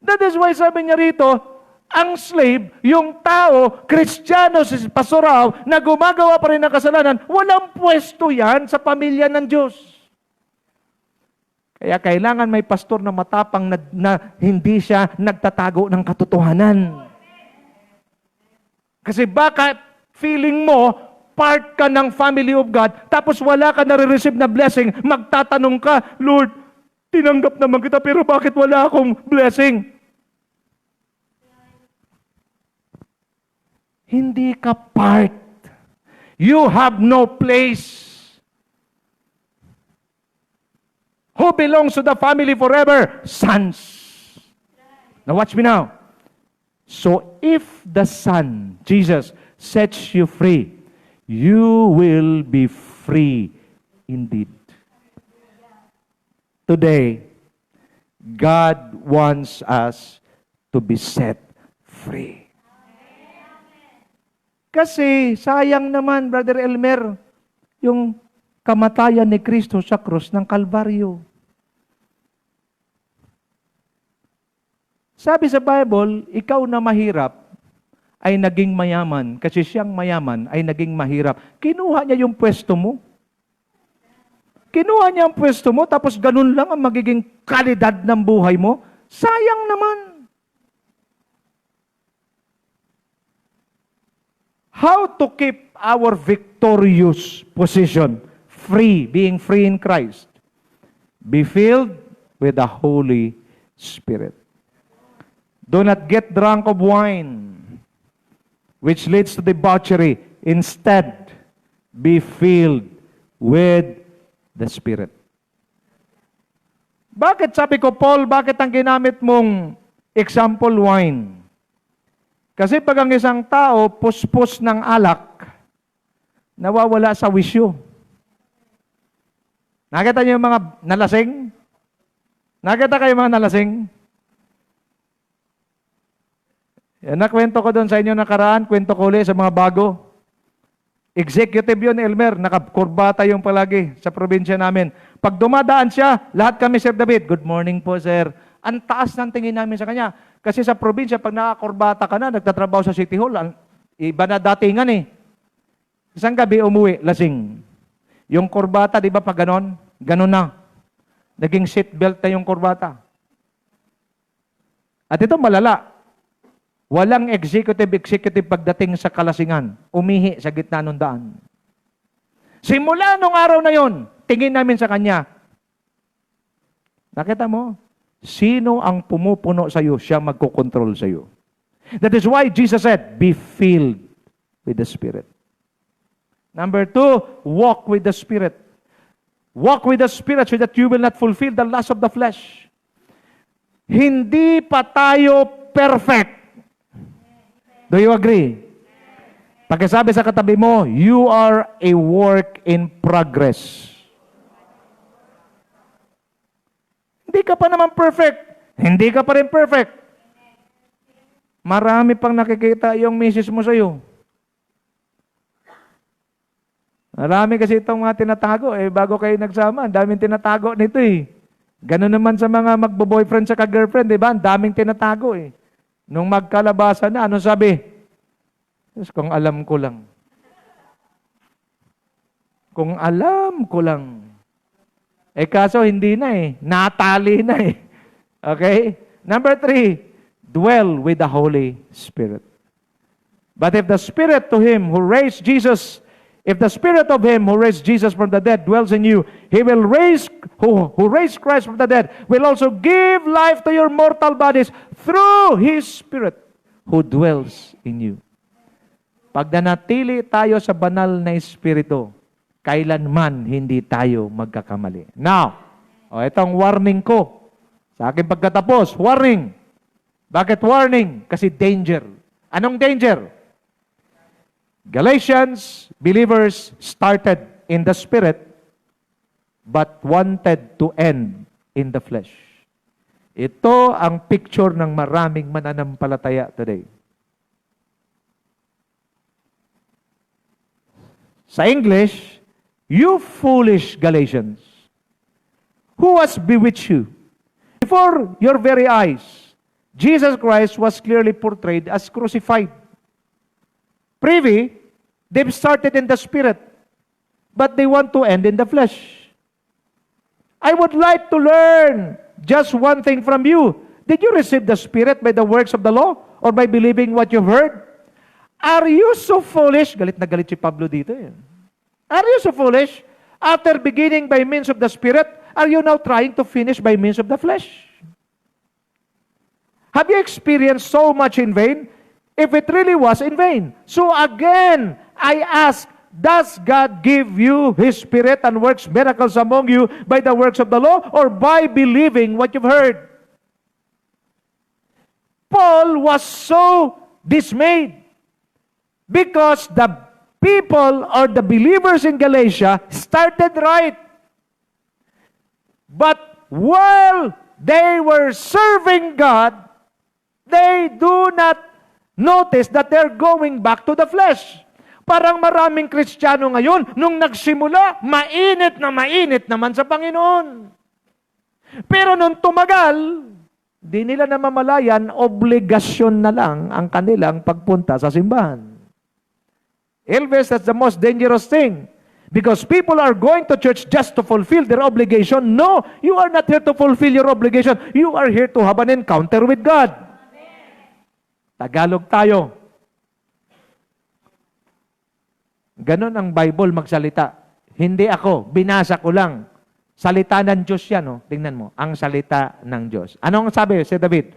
Speaker 1: That is why sabi niya rito, Ang slave, yung tao, Kristiyano, si pastoral, na gumagawa pa rin ng kasalanan, walang pwesto yan sa pamilya ng Diyos. Kaya kailangan may pastor na matapang na hindi siya nagtatago ng katotohanan. Kasi baka feeling mo, part ka ng family of God, tapos wala ka nare-receive na blessing, magtatanong ka, Lord, tinanggap naman kita, pero bakit wala akong blessing? Hindi ka part. You have no place. Who belongs to the family forever? Sons. Now watch me now. So if the Son, Jesus, sets you free, you will be free indeed. Today, God wants us to be set free. Kasi sayang naman, Brother Elmer, yung kamatayan ni Kristo sa krus ng Kalbaryo. Sabi sa Bible, ikaw na mahirap ay naging mayaman kasi siyang mayaman ay naging mahirap. Kinuha niya yung pwesto mo. Kinuha niya ang pwesto mo tapos ganun lang ang magiging kalidad ng buhay mo. Sayang naman. How to keep our victorious position? Free, being free in Christ. Be filled with the Holy Spirit. Do not get drunk of wine, which leads to debauchery. Instead, be filled with the Spirit. Bakit sabi ko, Paul, bakit ang ginamit mong example wine? Kasi pag ang isang tao puspos ng alak, nawawala sa wisyo. Nakita niyo yung mga nalasing? Nakita kayo mga nalasing? Yan, nakwento ko doon sa inyo nakaraan, kwento ko ulit sa mga bago. Executive yun, Elmer, nakakurbata yung palagi sa probinsya namin. Pag dumadaan siya, lahat kami, Sir David, good morning po, sir. Ang taas ng tingin namin sa kanya. Kasi sa probinsya, pag nakakurbata ka na, nagtatrabaho sa City Hall, iba na datingan eh. Isang gabi umuwi, lasing. Yung kurbata, di ba pag ganon? Ganon na. Naging seatbelt na yung kurbata. At ito malala. Walang executive pagdating sa kalasingan. Umihi sa gitna ng daan. Simula nung araw na yon, tingin namin sa kanya. Nakita mo? Sino ang pumupuno sa iyo, siya magkokontrol sa iyo. That is why Jesus said, be filled with the Spirit. Number 2, walk with the Spirit. Walk with the Spirit so that you will not fulfill the lust of the flesh. Hindi pa tayo perfect. Do you agree? Pagkasabi sa katabi mo, you are a work in progress. Hindi ka pa naman perfect. Hindi ka pa rin perfect. Marami pang nakikita yung misis mo sa'yo. Marami kasi itong mga tinatago. Bago kayo nagsama, ang daming tinatago nito eh. Ganun naman sa mga magbo-boyfriend sa ka-girlfriend, di ba? Ang daming tinatago eh. Nung magkalabasa na, ano sabi? Yes, kung alam ko lang. Kung alam ko lang. Kaso hindi na eh. Natali na eh. Okay? Number 3, dwell with the Holy Spirit. But if the Spirit to Him who raised Jesus, if the Spirit of Him who raised Jesus from the dead dwells in you, He will raise, who raised Christ from the dead, will also give life to your mortal bodies through His Spirit who dwells in you. Pag nanatili tayo sa banal na Espiritu, kailanman hindi tayo magkakamali. Now, itong warning ko. Sa aking pagkatapos, warning. Bakit warning? Kasi danger. Anong danger? Galatians, believers started in the Spirit, but wanted to end in the flesh. Ito ang picture ng maraming mananampalataya today. Sa English, you foolish Galatians, who has bewitched you? Before your very eyes, Jesus Christ was clearly portrayed as crucified. Privy, they've started in the spirit, but they want to end in the flesh. I would like to learn just one thing from you. Did you receive the Spirit by the works of the law or by believing what you've heard? Are you so foolish? Galit na galit si Pablo dito. Are you so foolish? After beginning by means of the Spirit, are you now trying to finish by means of the flesh? Have you experienced so much in vain? If it really was in vain. So again, I ask, does God give you His Spirit and works miracles among you by the works of the law or by believing what you've heard? Paul was so dismayed because the people or the believers in Galatia started right. But while they were serving God, they do not notice that they're going back to the flesh. Parang maraming Kristiyano ngayon, nung nagsimula, mainit naman sa Panginoon. Pero nung tumagal, di nila namamalayan, obligasyon na lang ang kanilang pagpunta sa simbahan. Elvis, that's the most dangerous thing. Because people are going to church just to fulfill their obligation. No, you are not here to fulfill your obligation. You are here to have an encounter with God. Tagalog tayo. Ganon ang Bible magsalita. Hindi ako, binasa ko lang. Salita ng Diyos yan, oh. Tingnan mo, ang salita ng Diyos. Ano ang sabi si David?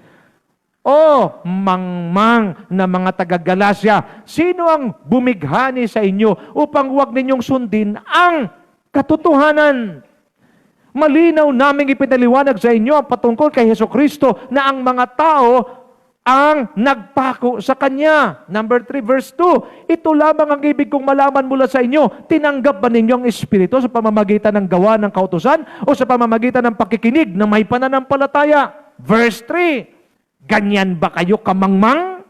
Speaker 1: Oh, mangmang na mga taga-Galasya, sino ang bumighani sa inyo upang huwag ninyong sundin ang katotohanan? Malinaw naming ipinaliwanag sa inyo ang patungkol kay Hesukristo na ang mga tao ang nagpako sa Kanya. Number 3, verse 2. Ito lamang ang ibig kong malaman mula sa inyo. Tinanggap ba ninyo ang Espiritu sa pamamagitan ng gawa ng kautusan o sa pamamagitan ng pakikinig na may pananampalataya? Verse 3. Ganyan ba kayo kamangmang?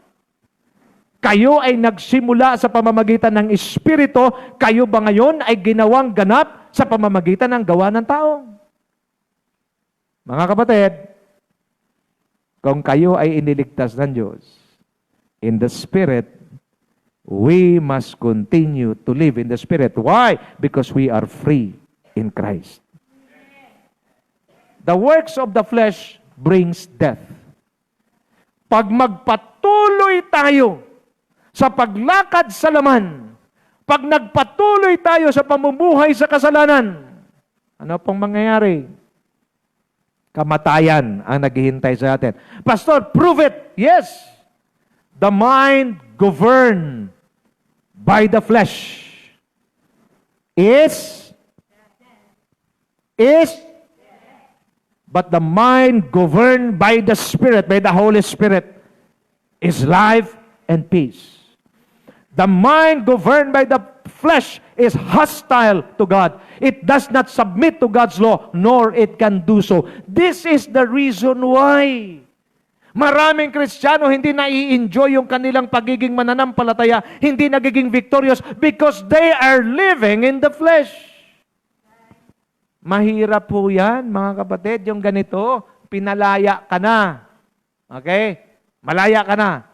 Speaker 1: Kayo ay nagsimula sa pamamagitan ng Espiritu. Kayo ba ngayon ay ginawang ganap sa pamamagitan ng gawa ng tao? Mga kapatid, kung kayo ay iniligtas ng Diyos, in the Spirit, we must continue to live in the Spirit. Why? Because we are free in Christ. The works of the flesh brings death. Pag magpatuloy tayo sa paglakad sa laman, pag nagpatuloy tayo sa pamumuhay sa kasalanan, ano pong mangyayari? Kamatayan ang naghihintay sa atin. Pastor, prove it. Yes. The mind governed by the flesh is but the mind governed by the Spirit, by the Holy Spirit, is life and peace. The mind governed by the flesh is hostile to God. It does not submit to God's law, nor it can do so. This is the reason why maraming Kristiyano hindi nai-enjoy yung kanilang pagiging mananampalataya, hindi nagiging victorious because they are living in the flesh. Mahirap po yan, mga kapatid, yung ganito, pinalaya ka na. Okay? Malaya ka na.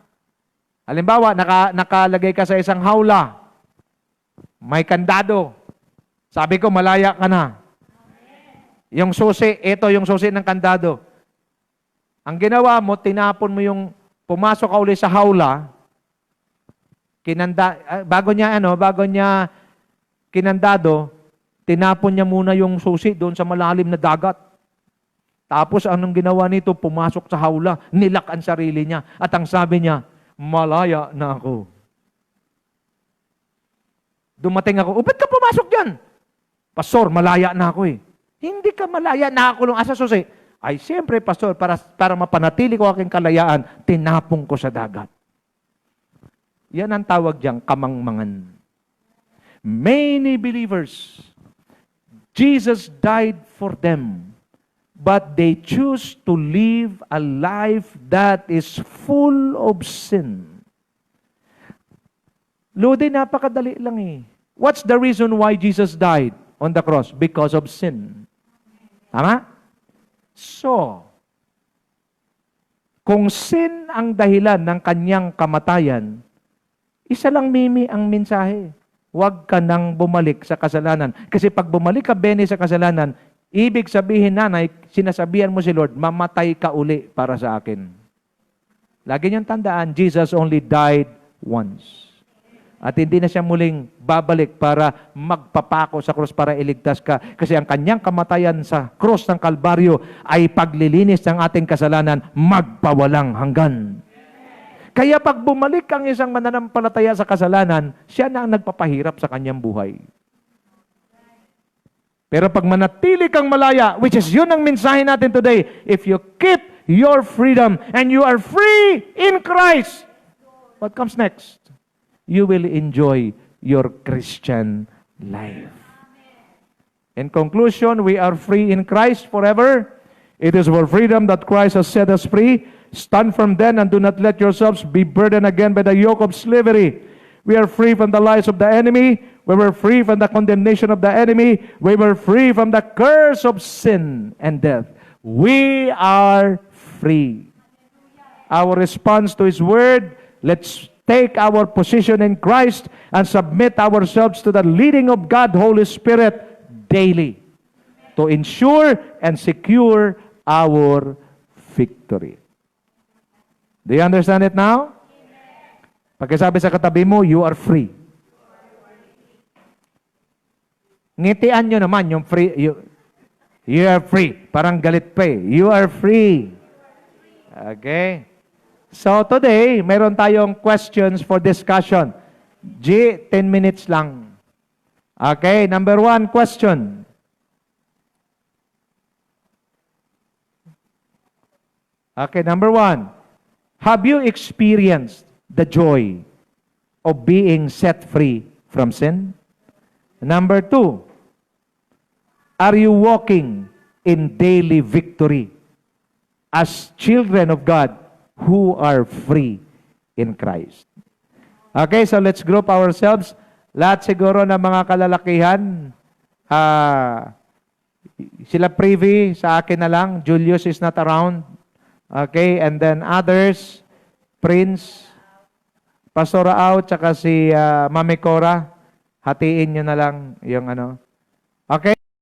Speaker 1: Halimbawa, nakalagay ka sa isang hawla. May kandado. Sabi ko, malaya ka na. Yung susi, ito yung susi ng kandado. Ang ginawa mo, tinapon mo yung, pumasok ka uli sa hawla, bago niya kinandado, tinapon niya muna yung susi doon sa malalim na dagat. Tapos anong ginawa nito? Pumasok sa hawla, nilak ang sarili niya. At ang sabi niya, malaya na ako. Dumating ako, ba't ka pumasok dyan? Pastor, malaya na ako eh. Hindi ka malaya, nakakulong asa susi. Ay, siyempre, Pastor, para mapanatili ko aking kalayaan, tinapong ko sa dagat. Yan ang tawag diyang kamangmangan. Many believers, Jesus died for them, but they choose to live a life that is full of sin. Lodi, napakadali lang eh. What's the reason why Jesus died on the cross? Because of sin. Tama? So,
Speaker 3: Kung sin ang dahilan ng kanyang kamatayan, isa lang, Mimi, ang mensahe. Huwag ka nang bumalik sa kasalanan. Kasi pag bumalik ka, Benny, sa kasalanan, ibig sabihin, nanay, sinasabihan mo si Lord, mamatay ka uli para sa akin. Lagi niyong tandaan, Jesus only died once. At hindi na siya muling babalik para magpapako sa krus para iligtas ka. Kasi ang kanyang kamatayan sa krus ng Kalbaryo ay paglilinis ng ating kasalanan magpawalang hanggan. Kaya pag bumalik ang isang mananampalataya sa kasalanan, siya na ang nagpapahirap sa kanyang buhay. Pero pag manatili kang malaya, which is yun ang mensahe natin today, if you keep your freedom and you are free in Christ, what comes next? You will enjoy your Christian life. In conclusion, we are free in Christ forever. It is for freedom that Christ has set us free. Stand firm then and do not let yourselves be burdened again by the yoke of slavery. We are free from the lies of the enemy. We were free from the condemnation of the enemy. We were free from the curse of sin and death. We are free. Our response to His word, let's take our position in Christ and submit ourselves to the leading of God, Holy Spirit, daily to ensure and secure our victory. Do you understand it now? Pagkasabi sa katabi mo, you are free. Ngitian nyo naman yung free. You are free. Parang galit pa eh. You are free. Okay? So today, meron tayong questions for discussion. 10 minutes lang. Okay, number 1 question. Okay, number 1. Have you experienced the joy of being set free from sin? Number 2. Are you walking in daily victory as children of God who are free in Christ? Okay, so let's group ourselves. Lahat siguro ng mga kalalakihan, sila privy, sa akin na lang. Julius is not around. Okay, and then others, Prince, Pastora Out, tsaka si Mami Cora, hatiin nyo na lang yung ano.